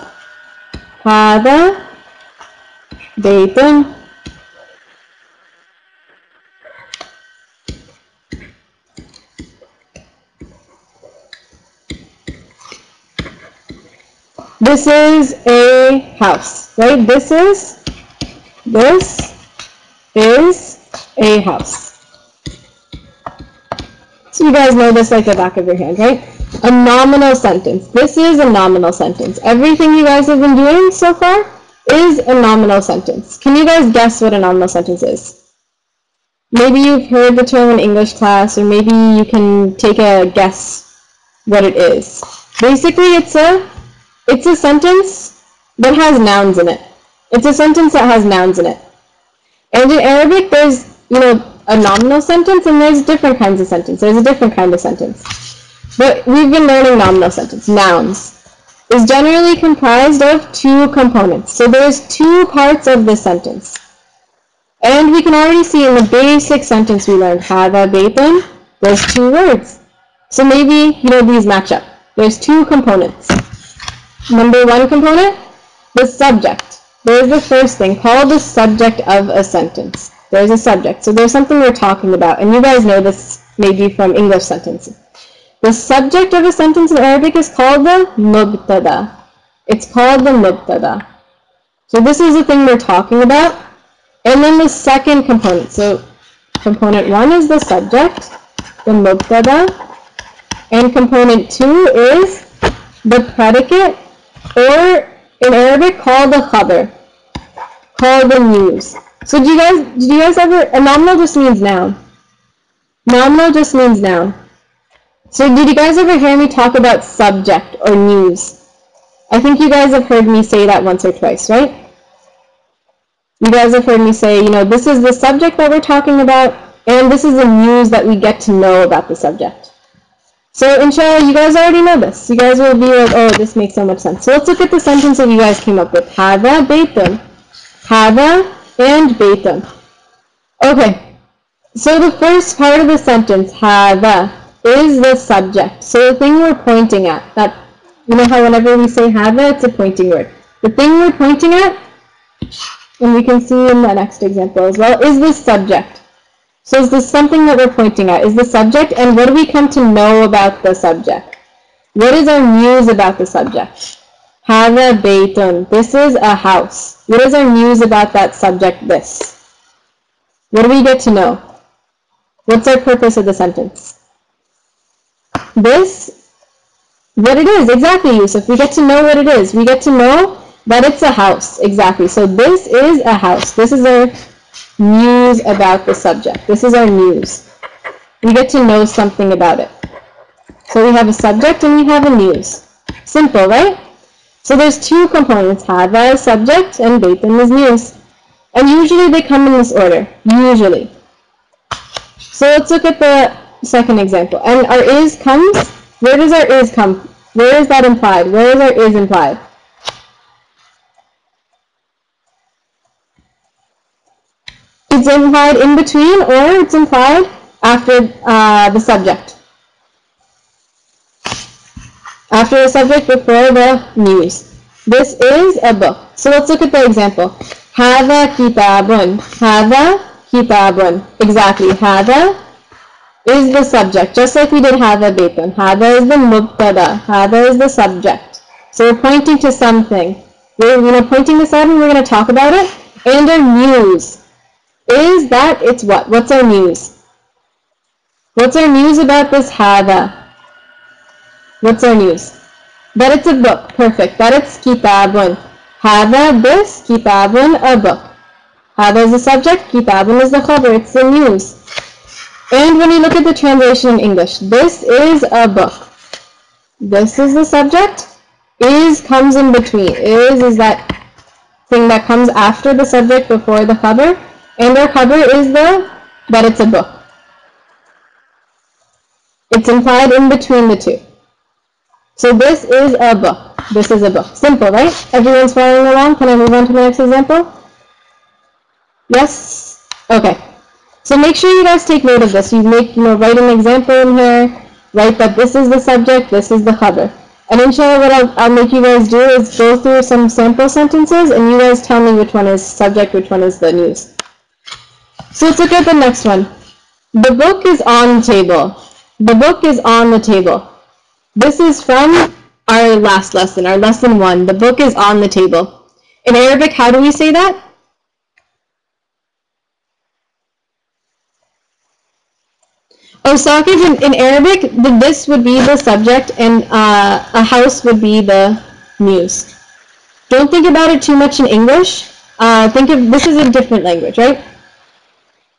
S3: Hava Baytun. This is a house, right? This is a house. So you guys know this like the back of your hand, right? A nominal sentence. This is a nominal sentence. Everything you guys have been doing so far is a nominal sentence. Can you guys guess what a nominal sentence is? Maybe you've heard the term in English class, or maybe you can take a guess what it is. Basically, it's a sentence that has nouns in it. It's a sentence that has nouns in it. And in Arabic, there's, a nominal sentence, and there's different kinds of sentence. There's a different kind of sentence. But we've been learning nominal sentence. Nouns is generally comprised of 2 components. So there's 2 parts of the sentence. And we can already see in the basic sentence we learned, Hada Baytun, there's 2 words. So maybe, these match up. There's 2 components. Number 1 component, the subject. There's the first thing, called the subject of a sentence. There's a subject. So there's something we're talking about. And you guys know this maybe from English sentences. The subject of a sentence in Arabic is called the mubtada. It's called the mubtada. So this is the thing we're talking about. And then the second component. So component 1 is the subject, the mubtada. And component 2 is the predicate, or in Arabic called the khabar, called the news. So did you guys ever, a nominal just means noun. Nominal just means noun. So did you guys ever hear me talk about subject or news? I think you guys have heard me say that once or twice, right? You guys have heard me say, you know, this is the subject that we're talking about, and this is the news that we get to know about the subject. So inshallah, you guys already know this. You guys will be like, oh, this makes so much sense. So let's look at the sentence that you guys came up with. Hada baytun. Hada and baytun. Okay, so the first part of the sentence, hada, is the subject. So the thing we're pointing at, that, you know how whenever we say hada, it's a pointing word. The thing we're pointing at, and we can see in the next example as well, is the subject. So is this something that we're pointing at? Is the subject, and what do we come to know about the subject? What is our news about the subject? Hada baytun. This is a house. What is our news about that subject, this? What do we get to know? What's our purpose of the sentence? This, what it is, exactly, Yusuf. We get to know what it is. We get to know that it's a house, exactly. So this is a house. This is our news about the subject. This is our news. We get to know something about it. So we have a subject and we have a news. Simple, right? So there's two components. Hada is subject and baytun is news. And usually they come in this order. Usually. So let's look at the second example. And our is comes. Where does our is come? Where is that implied? Where is our is implied? It's implied in between, or it's implied after the subject. After the subject, before the news. This is a book. So let's look at the example. Hada kitabun. Hada kitabun. Exactly. Hada is the subject, just like we did hada baytun. Hada is the mubtada. Hada is the subject. So we're pointing to something. We're pointing this out and we're going to talk about it. And our news is that it's what? What's our news? What's our news about this hada? What's our news? That it's a book. Perfect. That it's kitabun. Hada, this, kitabun, a book. Hada is the subject, kitabun is the khabar, it's the news. And when you look at the translation in English, this is a book. This is the subject. Is comes in between. Is that thing that comes after the subject, before the khabar. And our khabar is that it's a book. It's implied in between the two. So this is a book. This is a book. Simple, right? Everyone's following along? Can I move on to the next example? Yes? Okay. So make sure you guys take note of this. Write an example in here. Write that this is the subject, this is the khabar. And inshallah, what I'll make you guys do is go through some sample sentences and you guys tell me which one is subject, which one is the news. So let's look at the next one. The book is on the table. The book is on the table. This is from our last lesson, our lesson 1. The book is on the table. In Arabic, how do we say that? Oh, Saqib, in Arabic, this would be the subject and a house would be the news. Don't think about it too much in English. Think of this is a different language, right?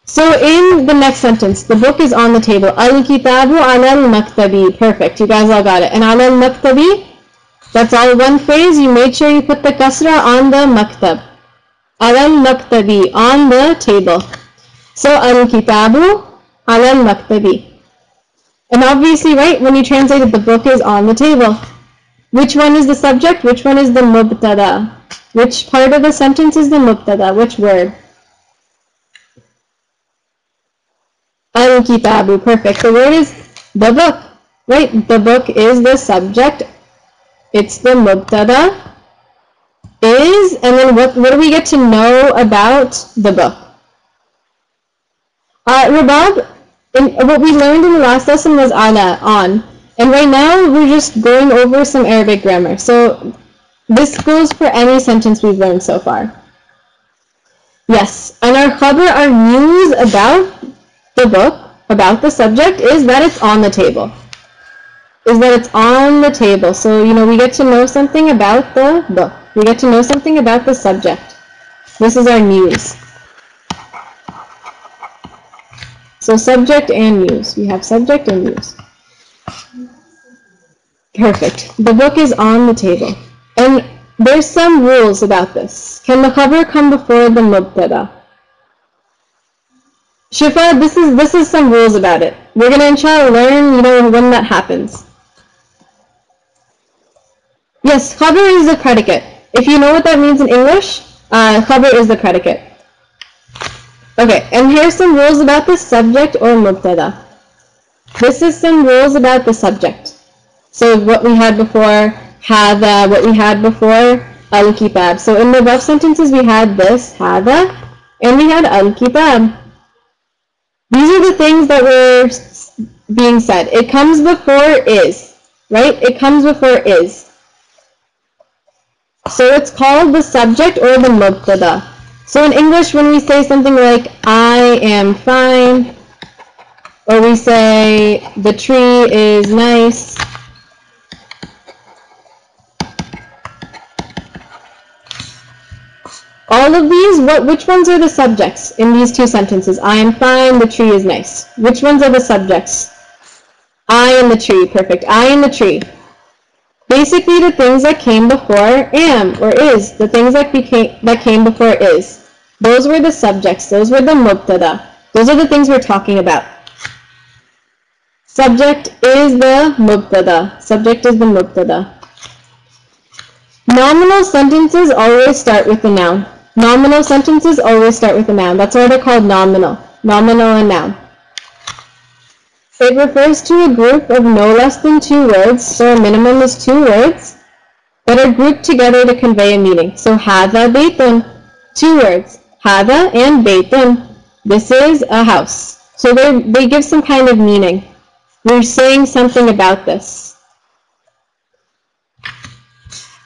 S3: So in the next sentence, the book is on the table. Al-kitabu ala al-maktabi. Perfect. You guys all got it. And ala al-maktabi, that's all one phrase. You make sure you put the kasra on the maktab. Ala al-maktabi, on the table. So al-kitabu ala al-maktabi. And obviously, right, when you translate it, the book is on the table. Which one is the subject? Which one is the mubtada? Which part of the sentence is the mubtada? Which word? Al-kitabu. Perfect. The word is the book, right? The book is the subject. It's the mubtada. Is, and then what do we get to know about the book? Rabab, what we learned in the last lesson was ala, on. And right now, we're just going over some Arabic grammar. So this goes for any sentence we've learned so far. Yes, and our khabar, our news about the book, about the subject, is that it's on the table. Is that it's on the table. So, we get to know something about the book. We get to know something about the subject. This is our news. So subject and news. We have subject and news. Perfect. The book is on the table. And there's some rules about this. Can the khabar come before the mubtada? Shifa, this is some rules about it. We're gonna inshallah learn, when that happens. Yes, khabar is the predicate. If you know what that means in English, khabar is the predicate. Okay, and here's some rules about the subject or mubtada. This is some rules about the subject. So what we had before, hada, what we had before, al-kitab. So in the above sentences we had this, hada, and we had al-kitab. These are the things that were being said. It comes before is, right? It comes before is. So it's called the subject or the mubtada. So in English, when we say something like, I am fine, or we say, the tree is nice, all of these, which ones are the subjects in these two sentences? I am fine, the tree is nice. Which ones are the subjects? I and the tree, perfect. I and the tree. Basically, the things that came before am or is, the things that came before is, those were the subjects, those were the mubtada. Those are the things we're talking about. Subject is the mubtada. Subject is the mubtada. Nominal sentences always start with the noun. Nominal sentences always start with a noun. That's why they're called nominal. Nominal and noun. It refers to a group of no less than 2 words, so a minimum is 2 words, that are grouped together to convey a meaning. So, hada baytun, 2 words. Hada and baytun. This is a house. So they give some kind of meaning. We're saying something about this.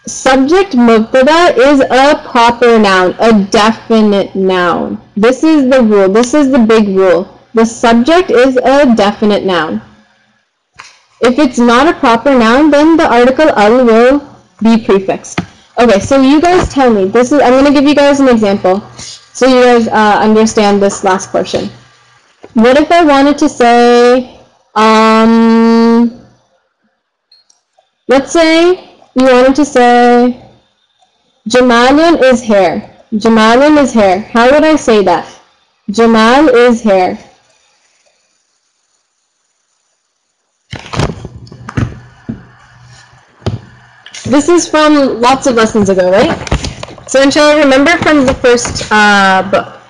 S3: Subject mubtada is a proper noun, a definite noun. This is the rule. This is the big rule. The subject is a definite noun. If it's not a proper noun, then the article al will be prefixed. Okay, so you guys tell me. I'm going to give you guys an example so you guys understand this last portion. What if I wanted to say, let's say you wanted to say, Jamalun is hair. Jamalun is hair. How would I say that? Jamal is hair. This is from lots of lessons ago, right? So inshallah, remember from the first book.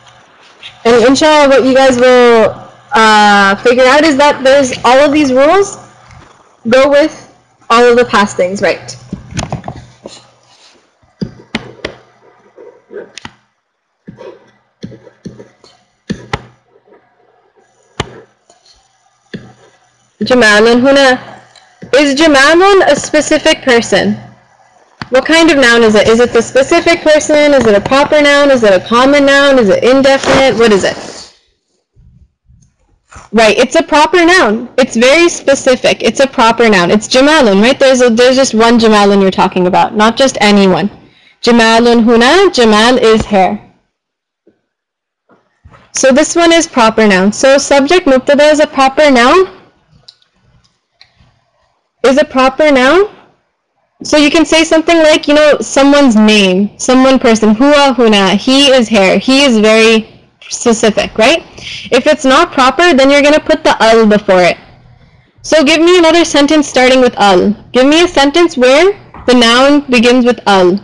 S3: And inshallah, what you guys will figure out is that there's all of these rules go with all of the past things, right? Jamalun huna. Is Jamalun a specific person? What kind of noun is it? Is it the specific person? Is it a proper noun? Is it a common noun? Is it indefinite? What is it? Right, it's a proper noun. It's very specific. It's a proper noun. It's Jamalun, right? There's just one Jamalun you're talking about, not just anyone. Jamalun huna, Jamal is hair. So this one is proper noun. So subject mubtada is a proper noun. Is a proper noun. So you can say something like, someone's name, person, huwa huna, he is here, he is very specific, right? If it's not proper, then you're going to put the al before it. So give me another sentence starting with al. Give me a sentence where the noun begins with al.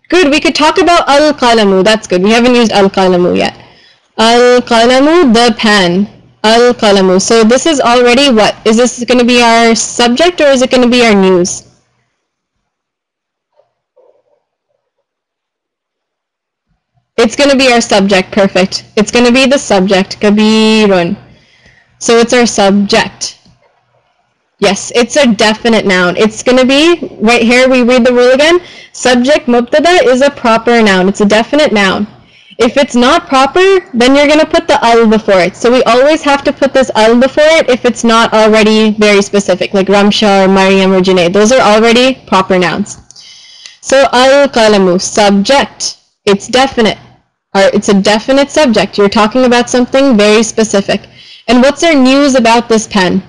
S3: Good, we could talk about al-qalamu, that's good. We haven't used al-qalamu yet. Al-qalamu, the pen. Al-qalamu. So this is already what? Is this going to be our subject or is it going to be our news? It's going to be our subject, perfect. It's going to be the subject, kabirun. So it's our subject. Yes, it's a definite noun. It's going to be, right here we read the rule again, subject mubtada is a proper noun. It's a definite noun. If it's not proper, then you're going to put the al before it. So we always have to put this al before it if it's not already very specific, like Ramsha or Maryam or Junaid. Those are already proper nouns. So al-qalamu, subject, it's definite. Or it's a definite subject. You're talking about something very specific. And what's our news about this pen?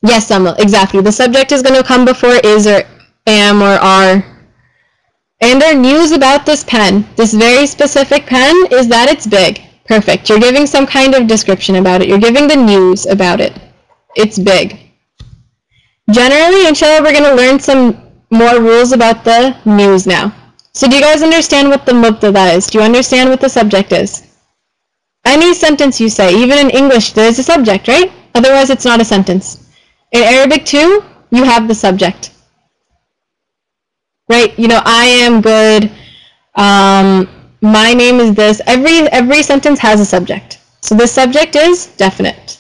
S3: Yes, Amal, exactly. The subject is going to come before is or am or are. And our news about this pen, this very specific pen, is that it's big. Perfect. You're giving some kind of description about it. You're giving the news about it. It's big. Generally, inshallah, we're going to learn some more rules about the news now. So do you guys understand what the mubtada is? Do you understand what the subject is? Any sentence you say, even in English, there's a subject, right? Otherwise, it's not a sentence. In Arabic, too, you have the subject. Right? You know, I am good. My name is this. Every sentence has a subject. So the subject is definite.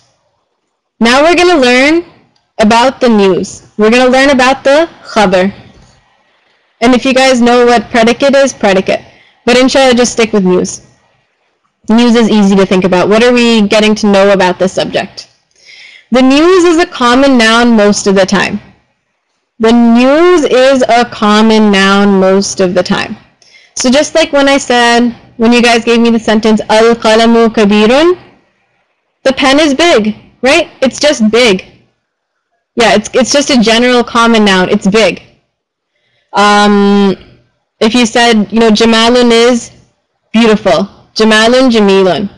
S3: Now we're going to learn about the news. We're going to learn about the khabar. And if you guys know what predicate is, predicate. But inshallah, just stick with news. News is easy to think about. What are we getting to know about this subject? The news is a common noun most of the time. The news is a common noun most of the time. So just like when I said, when you guys gave me the sentence, Al-qalamu kabirun, the pen is big, right? It's just big. Yeah, it's just a general common noun. It's big. If you said, you know, Jamalun is beautiful. Jamalun, Jamilun.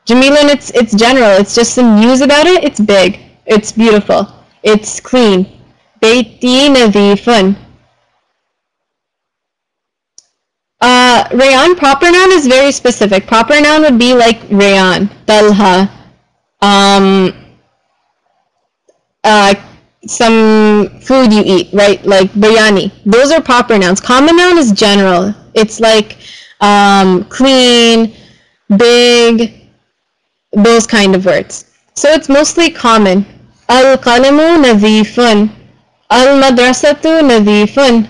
S3: Jamilun, it's general. It's just some news about it. It's big. It's beautiful. It's clean. Bayti nadhifun. Rayan, proper noun is very specific. Proper noun would be like Rayan, Talha, some food you eat, right? Like biryani. Those are proper nouns. Common noun is general. It's like clean, big, those kind of words. So it's mostly common. Al-qalamu nadhifun. Al-madrasatu nadhifun.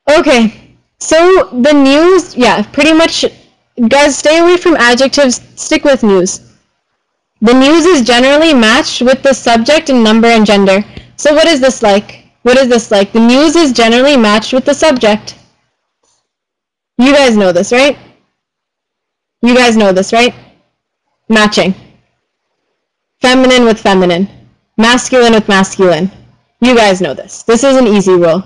S3: Okay, so the news, yeah, pretty much, guys, stay away from adjectives, stick with news. The news is generally matched with the subject and number and gender. So what is this like? What is this like? The news is generally matched with the subject. You guys know this, right? You guys know this, right? Matching. Feminine with feminine. Masculine with masculine. You guys know this. This is an easy rule.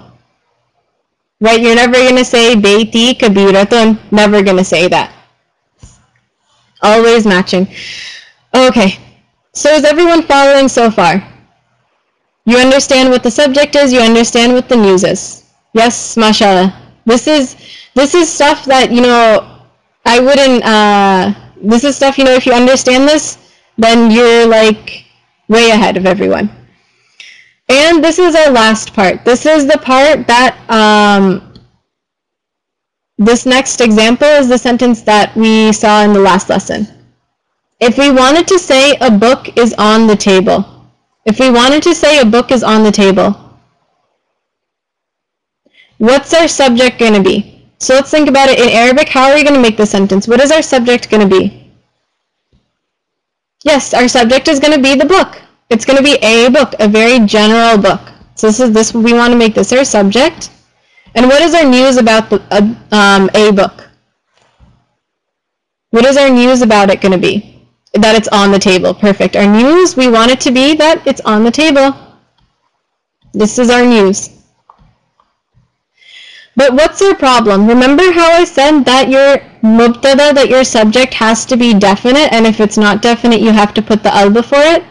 S3: Right? You're never going to say Beiti kabiratun. Never going to say that. Always matching. Okay. So is everyone following so far? You understand what the subject is. You understand what the news is. Yes, mashallah. This is stuff that, you know, I wouldn't, this is stuff, you know, if you understand this, then you're like way ahead of everyone. And this is our last part. This is the part that, this next example is the sentence that we saw in the last lesson. If we wanted to say a book is on the table, if we wanted to say a book is on the table, what's our subject going to be? So let's think about it in Arabic. How are we going to make the sentence? What is our subject going to be? Yes, our subject is going to be the book. It's going to be a book, a very general book. So this we want to make this our subject. And what is our news about the, a book? What is our news about it going to be? That it's on the table. Perfect. Our news, we want it to be that it's on the table. This is our news. But what's our problem? Remember how I said that your mubtada, that your subject has to be definite, and if it's not definite, you have to put the al before it?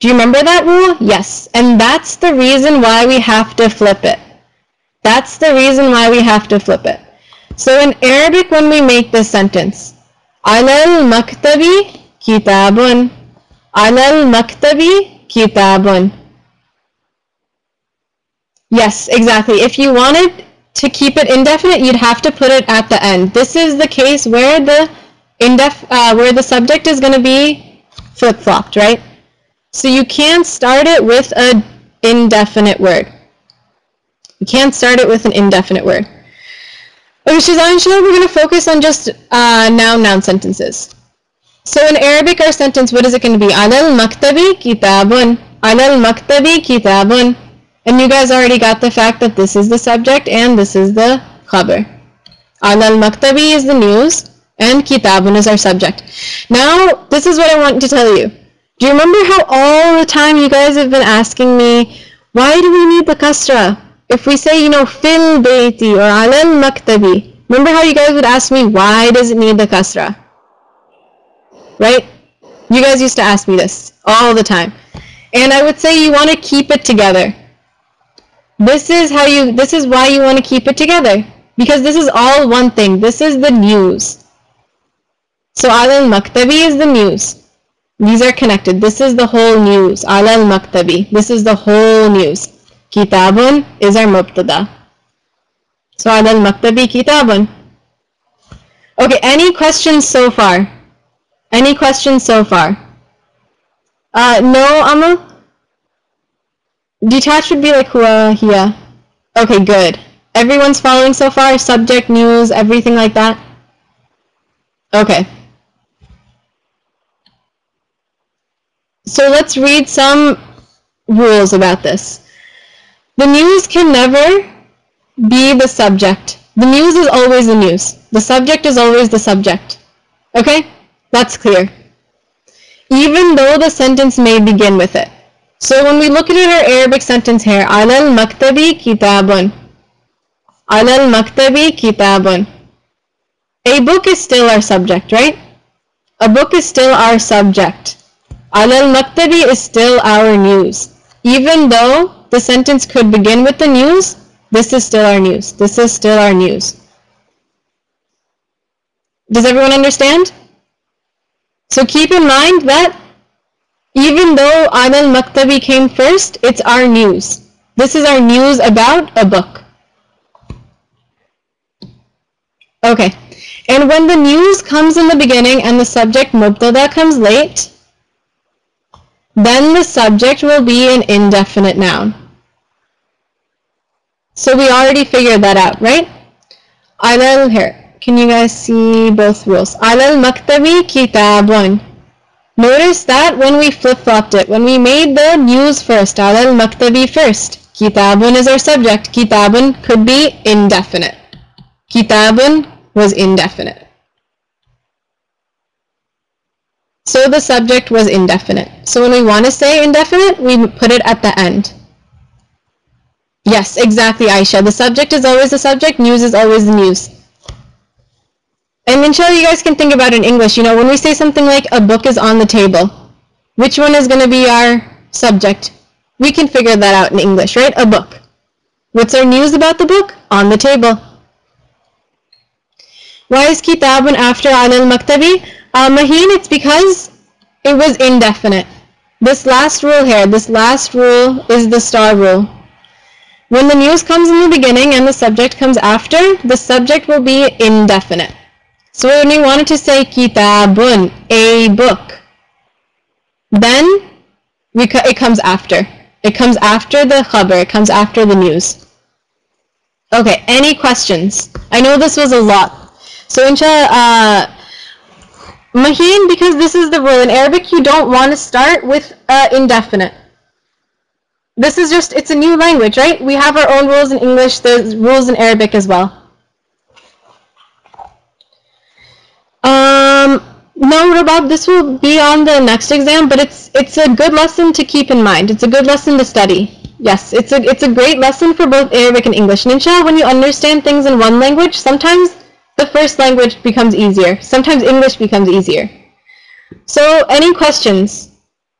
S3: Do you remember that rule? Yes. And that's the reason why we have to flip it. That's the reason why we have to flip it. So in Arabic, when we make this sentence, Alal maktabi kitabun. Alal maktabi kitabun. Yes, exactly. If you wanted to keep it indefinite, you'd have to put it at the end. This is the case where the subject is going to be flip-flopped, right? So you can't start it with an indefinite word. You can't start it with an indefinite word. Okay, Shazan, inshallah, we're going to focus on just noun sentences. So in Arabic, our sentence, what is it going to be? Alal maktabi kitabun. Alal maktabi kitabun. And you guys already got the fact that this is the subject and this is the khabar. Ala al-maktabi is the news and kitabun is our subject. Now, this is what I want to tell you. Do you remember how all the time you guys have been asking me, why do we need the kasra? If we say, fil bayti or ala al-maktabi, remember how you guys would ask me, why does it need the kasra? Right? You guys used to ask me this all the time. And I would say you want to keep it together. This is why you want to keep it together. Because this is all one thing. This is the news. So ala al-maktabi is the news. These are connected. This is the whole news. Ala al-maktabi. This is the whole news. Kitabun is our mubtada. So ala al-maktabi kitabun. Okay, any questions so far? Any questions so far? No, Amal? Detached would be like huwa, hiya. Okay, good. Everyone's following so far? Subject, news, everything like that? Okay. So let's read some rules about this. The news can never be the subject. The news is always the news. The subject is always the subject. Okay? That's clear. Even though the sentence may begin with it. So when we look at our Arabic sentence here, ala al-maktabi kitabun. Ala al-maktabi kitabun. A book is still our subject, right? A book is still our subject. Ala al-maktabi is still our news. Even though the sentence could begin with the news, this is still our news. This is still our news. Does everyone understand? So keep in mind that even though ala al-maktabi came first, it's our news. This is our news about a book. Okay. And when the news comes in the beginning and the subject mubtada comes late, then the subject will be an indefinite noun. So we already figured that out, right? Here. Can you guys see both rules? Ala al-maktabi kitabun. Notice that when we flip-flopped it, when we made the news first, ala al-maktabi first. Kitabun is our subject. Kitabun could be indefinite. Kitabun was indefinite. So the subject was indefinite. So when we want to say indefinite, we put it at the end. Yes, exactly, Aisha. The subject is always the subject, news is always the news. And inshallah, you guys can think about it in English. When we say something like a book is on the table, which one is going to be our subject? We can figure that out in English, right? A book. What's our news about the book? On the table. Why is kitabun after ala al-maktabi? Maheen, it's because it was indefinite. This last rule here, this last rule is the star rule. When the news comes in the beginning and the subject comes after, the subject will be indefinite. So when we wanted to say kitabun, a book, then it comes after. It comes after the khabar, it comes after the news. Okay, any questions? I know this was a lot. So inshallah, Maheen, because this is the rule. In Arabic, you don't want to start with indefinite. This is just, it's a new language, right? We have our own rules in English, there's rules in Arabic as well. No, Rabab, this will be on the next exam, but it's a good lesson to keep in mind. It's a good lesson to study. Yes, it's a great lesson for both Arabic and English. And inshallah, when you understand things in one language, sometimes the first language becomes easier. Sometimes English becomes easier. So, any questions?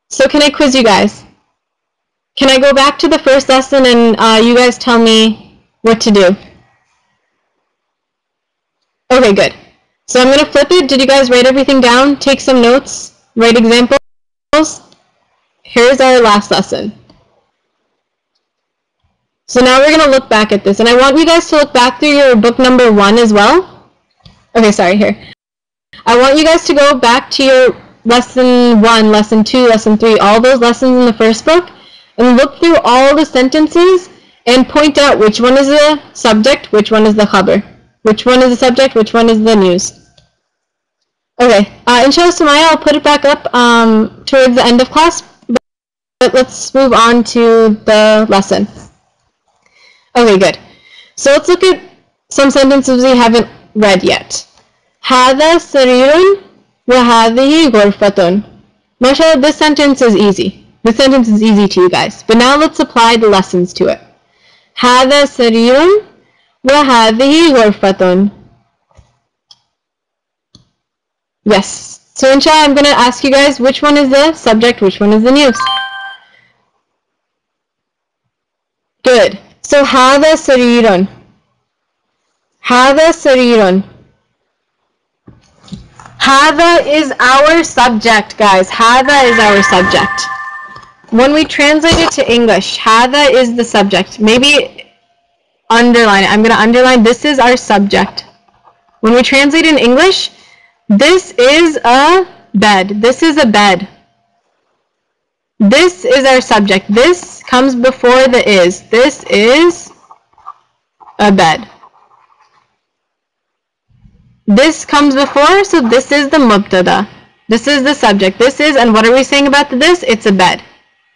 S3: So can I quiz you guys? Can I go back to the first lesson and you guys tell me what to do? Okay, good. So I'm going to flip it. Did you guys write everything down? Take some notes? Write examples? Here's our last lesson. So now we're going to look back at this. And I want you guys to look back through your book number 1 as well. Okay, sorry, here. I want you guys to go back to your lesson 1, lesson 2, lesson 3, all those lessons in the first book, and look through all the sentences and point out which one is the subject, which one is the khabar. Which one is the subject, which one is the news. Okay, inshallah, Sumaya, I'll put it back up towards the end of class, but let's move on to the lesson. Okay, good. So let's look at some sentences we haven't read yet. هذا سرير وهذه غرفة. MashaAllah, this sentence is easy. This sentence is easy to you guys. But now let's apply the lessons to it. هذا سرير وهذه غرفة. Yes. So inshallah, I'm going to ask you guys which one is the subject, which one is the news. Good. So هذا سرير. هذا سرير. هذا is our subject, guys. هذا is our subject. When we translate it to English, هذا is the subject. Maybe underline it. I'm going to underline this is our subject. When we translate in English, this is a bed. This is a bed. This is our subject. This comes before the is. This is a bed. This comes before, so this is the mubtada. This is the subject. This is, and what are we saying about the this? It's a bed.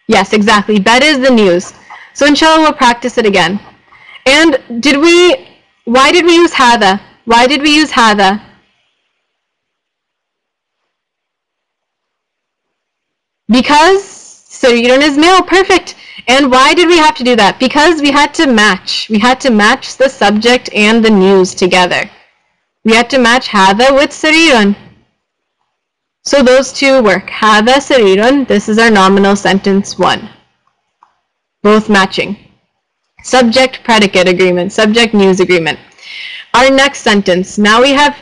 S3: Yes, exactly. Bed is the news. So inshallah, we'll practice it again. And why did we use hada? Why did we use hada? Because sarirun is male. Perfect. And why did we have to do that? Because we had to match. We had to match the subject and the news together. We had to match hada with sarirun. So those two work. Hada sarirun. This is our nominal sentence 1. Both matching. Subject predicate agreement. Subject news agreement. Our next sentence. Now we have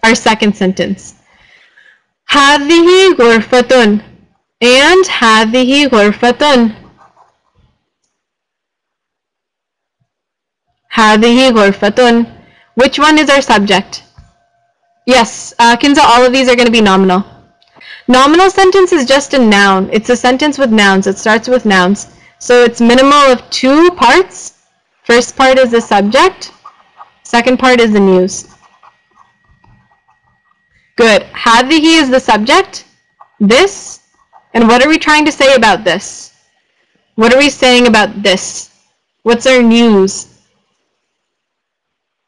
S3: our second sentence. هذه غرفة. And هذه غرفة. هذه غرفة. Which one is our subject? Yes, Kinza, all of these are going to be nominal. Nominal sentence is just a noun. It's a sentence with nouns. It starts with nouns. So it's minimal of 2 parts. First part is the subject. Second part is the news. Good. هذه is the subject. This. And what are we trying to say about this? What are we saying about this? What's our news?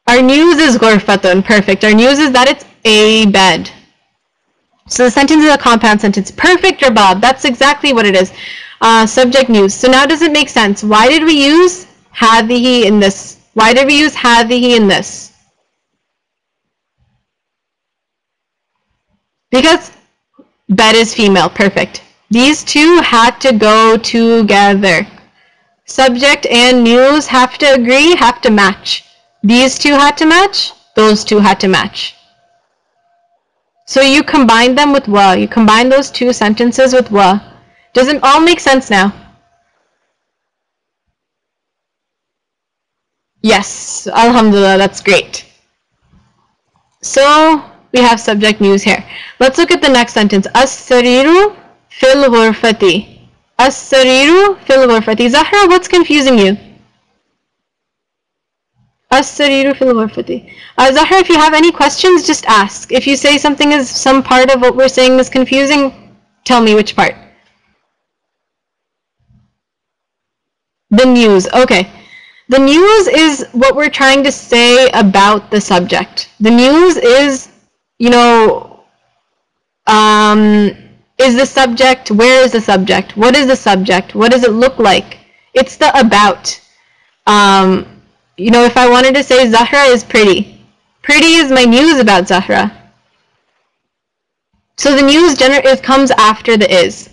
S3: Our news is ghurfatun. Perfect. Our news is that it's a bed. So the sentence is a compound sentence. Perfect, Rabab. That's exactly what it is. Subject news. So now does it make sense? Why did we use hadihi in this? Why did we use hadihi in this? Because bed is female. Perfect. These two had to go together. Subject and news have to agree, have to match. These two had to match, those two had to match. So you combine them with wa. You combine those two sentences with wa. Does it all make sense now? Yes, alhamdulillah, that's great. So we have subject news here. Let's look at the next sentence. As-sariru fil ghurfati. As-sariru fil ghurfati. Zahra, what's confusing you? As-sariru fil ghurfati. Zahra, if you have any questions, just ask. If you say something is, some part of what we're saying is confusing, tell me which part. The news. Okay. The news is what we're trying to say about the subject. The news is, you know, is the subject, where is the subject? What is the subject? What does it look like? It's the about. You know, if I wanted to say Zahra is pretty. Pretty is my news about Zahra. So the news comes after the is.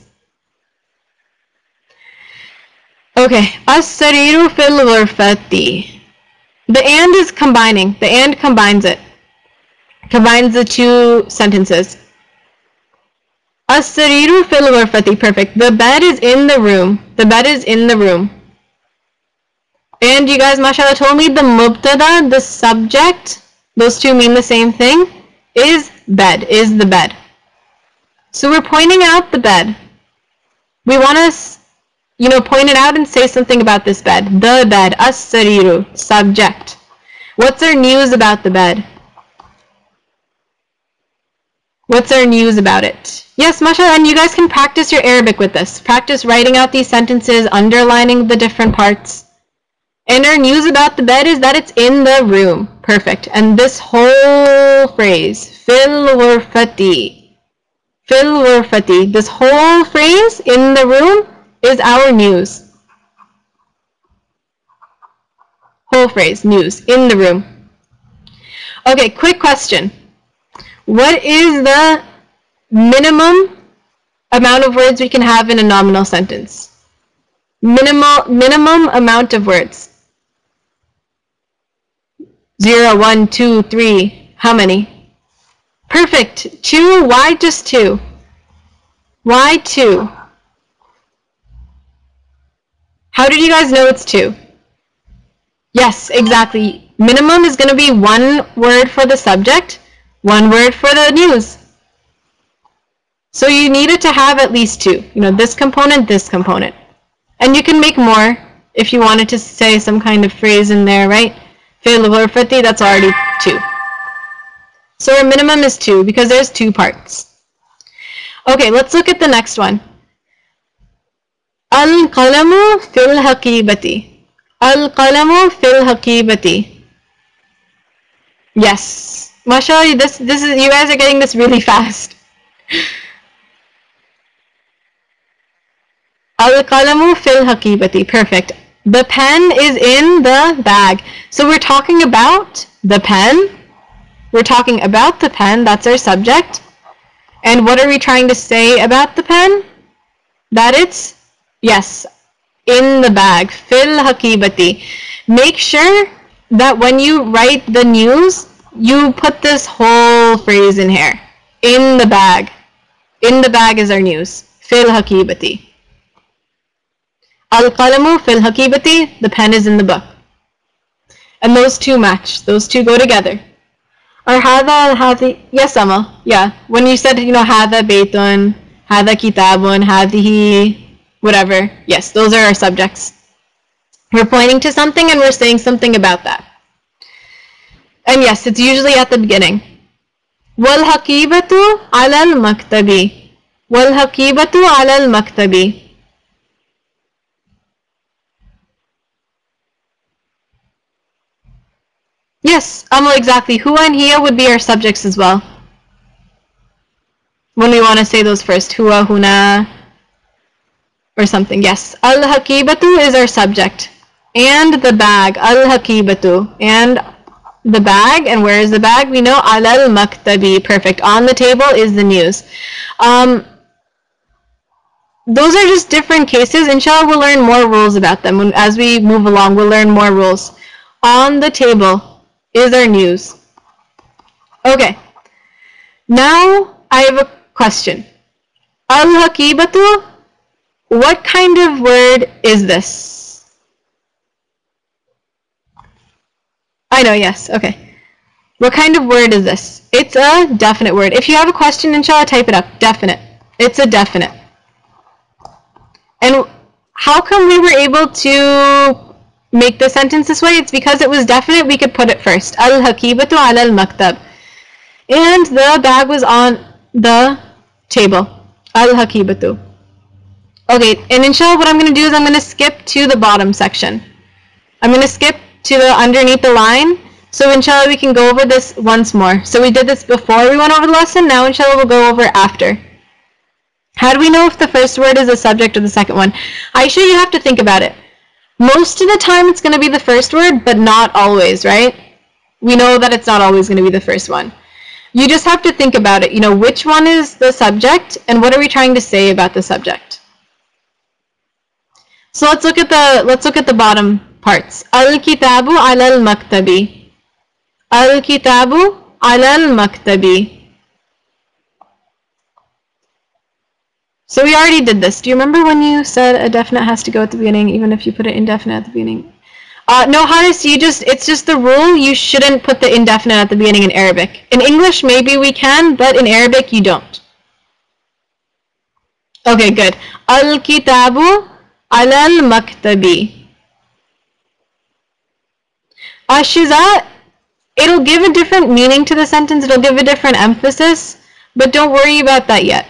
S3: Okay. As-sariru fil ghurfati. The and is combining. The and combines it. Combines the two sentences. As-sariru fil ghurfati. Perfect. The bed is in the room. The bed is in the room. And you guys, mashallah, told me the mubtada, the subject, those two mean the same thing, is bed, is the bed. So we're pointing out the bed. We want to, you know, point it out and say something about this bed. The bed, as-sariru, subject. What's our news about the bed? What's our news about it? Yes, mashallah, and you guys can practice your Arabic with this. Practice writing out these sentences, underlining the different parts. And our news about the bed is that it's in the room. Perfect. And this whole phrase, fil ghurfati, fil ghurfati, this whole phrase, in the room, is our news. Whole phrase, news, in the room. Okay, quick question. What is the minimum amount of words we can have in a nominal sentence? Minimum amount of words. 0, 1, 2, 3. How many? Perfect. 2. Why just 2? Why 2? How did you guys know it's 2? Yes, exactly. Minimum is going to be 1 word for the subject, 1 word for the news. So you needed to have at least 2. You know, this component, this component. And you can make more if you wanted to say some kind of phrase in there, right? Fil ghurfati, that's already 2. So our minimum is 2 because there's 2 parts. Okay, let's look at the next one. Al-qalamu fil haqibati. Al-qalamu fil haqibati. Yes. Mashallah, this is, you guys are getting this really fast. Al-qalamu fil haqibati. Perfect. The pen is in the bag. So we're talking about the pen. We're talking about the pen. That's our subject. And what are we trying to say about the pen? That it's, yes, in the bag. Fil haqibati. Make sure that when you write the news, you put this whole phrase in here. In the bag. In the bag is our news. Fil haqibati. Al-qalamu fil haqibati, the pen is in the book. And those two match. Those two go together. Or hadha al-hadi, yes, Amal, yeah. When you said, you know, hadha baytun, hadha kitabun, hadihi, whatever, yes, those are our subjects. We're pointing to something and we're saying something about that. And yes, it's usually at the beginning. Wal haqibatu ala al-maktabi. Wal haqibatu ala al-maktabi. Yes, Amal, exactly. Huwa and hiya would be our subjects as well. When we want to say those first. Huwa, huna, or something. Yes. Al-haqibatu is our subject. And the bag. Al-haqibatu. And the bag. And where is the bag? We know al-maktabi. Perfect. On the table is the news. Those are just different cases. Inshallah, we'll learn more rules about them. As we move along, we'll learn more rules. On the table is our news. Okay. Now I have a question. Al-haqibatu, what kind of word is this? I know, yes. Okay. What kind of word is this? It's a definite word. If you have a question, inshallah, type it up. Definite. It's a definite. And how come we were able to make the sentence this way? It's because it was definite, we could put it first. Al-haqibatu ala al-maktab. And the bag was on the table. Al-haqibatu. Okay, and inshallah what I'm going to do is I'm going to skip to the bottom section. I'm going to skip to the underneath the line. So inshallah we can go over this once more. So we did this before we went over the lesson. Now inshallah we'll go over after. How do we know if the first word is the subject or the second one? Aisha, you have to think about it. Most of the time it's going to be the first word, but not always, right? We know that it's not always going to be the first one. You just have to think about it. You know, which one is the subject and what are we trying to say about the subject? So let's look at the bottom parts. Al-kitabu ala al-maktabi. Al-kitabu ala al-maktabi. So we already did this. Do you remember when you said a definite has to go at the beginning, even if you put it indefinite at the beginning? No, Haris, it's just the rule. You shouldn't put the indefinite at the beginning in Arabic. In English, maybe we can, but in Arabic, you don't. Okay, good. Al-kitabu ala al-maktabi. Shiza, it'll give a different meaning to the sentence. It'll give a different emphasis, but don't worry about that yet.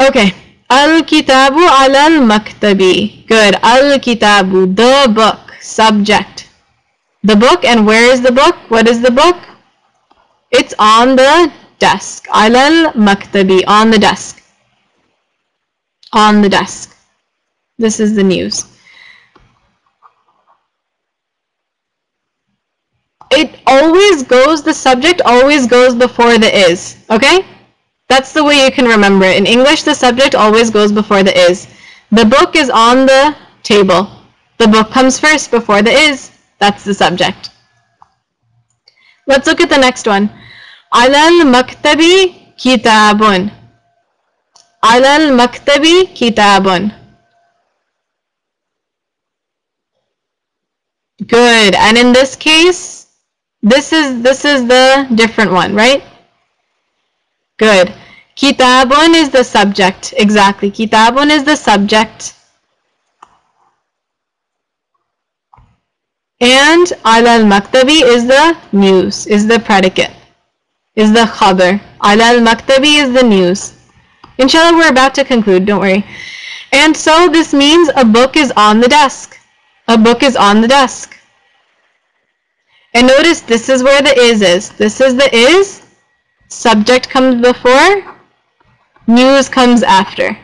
S3: Okay. Al-kitabu ala al-maktabi. Good. Al-kitabu, the book. subject. The book, and where is the book? What is the book? It's on the desk. Alal maktabi, on the desk. On the desk. This is the news. It always goes, the subject always goes before the is, okay? That's the way you can remember it. In English, the subject always goes before the is. The book is on the table. The book comes first before the is. That's the subject. Let's look at the next one. Alal maktabi kitabun. Alal maktabi kitabun. Good. And in this case, this is the different one, right? Good. Kitabun is the subject. Exactly. Kitabun is the subject. And ala al-maktabi is the news, is the predicate, is the khabar. Ala al-maktabi is the news. Inshallah, we're about to conclude, don't worry. And so this means a book is on the desk. A book is on the desk. And notice this is where the is. This is the is. Subject comes before. News comes after.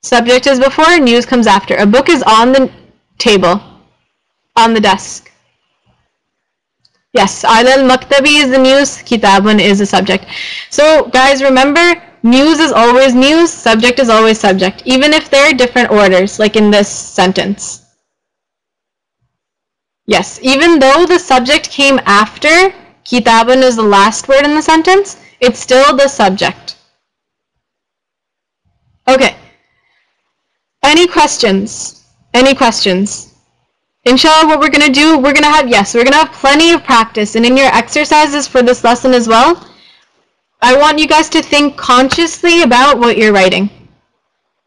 S3: Subject is before, news comes after. A book is on the table, on the desk. Yes, ala al-maktabi is the news, kitabun is the subject. So guys, remember, news is always news, subject is always subject, even if they're different orders, like in this sentence. Yes, even though the subject came after, kitabun is the last word in the sentence, it's still the subject. Okay. Any questions? Any questions? Inshallah, what we're going to do, we're going to have plenty of practice. And in your exercises for this lesson as well, I want you guys to think consciously about what you're writing.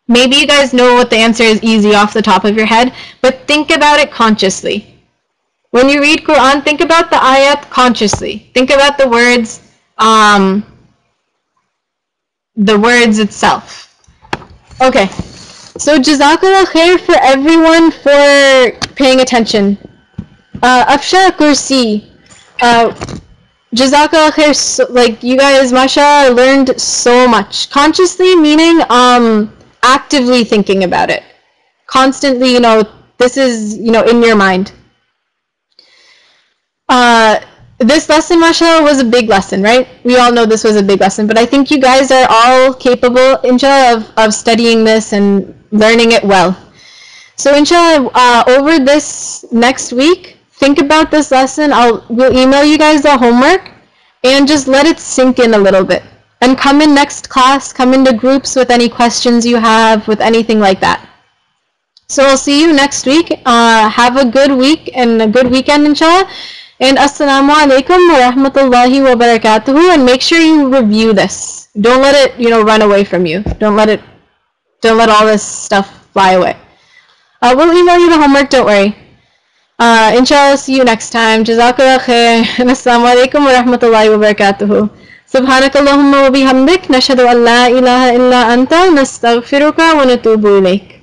S3: Maybe you guys know what the answer is easy off the top of your head, but think about it consciously. When you read Quran, think about the ayat consciously. Think about the words itself. Okay. So Jazakallah khair for everyone for paying attention. Afsha Kursi, Jazakallah khair, so, like you guys, mashallah, learned so much. Consciously meaning actively thinking about it. Constantly, this is, in your mind. This lesson, mashallah, was a big lesson, right? We all know this was a big lesson, but I think you guys are all capable, inshallah, of studying this and learning it well. So inshallah, over this next week, think about this lesson. We'll email you guys the homework and just let it sink in a little bit. And come in next class, come into groups with any questions you have, with anything like that. So I'll see you next week. Have a good week and a good weekend, inshallah. And assalamu alaikum wa rahmatullahi wa barakatuhu. And make sure you review this. Don't let it, run away from you. Don't let all this stuff fly away. We'll email you the homework, don't worry. Inshallah, see you next time. Jazakallah khair. And assalamu alaikum wa rahmatullahi wa barakatuhu. Subhanakallahumma wa bihamdik. Nashhadu an la ilaha illa anta. Nastaghfiruka wa natubu ilayk.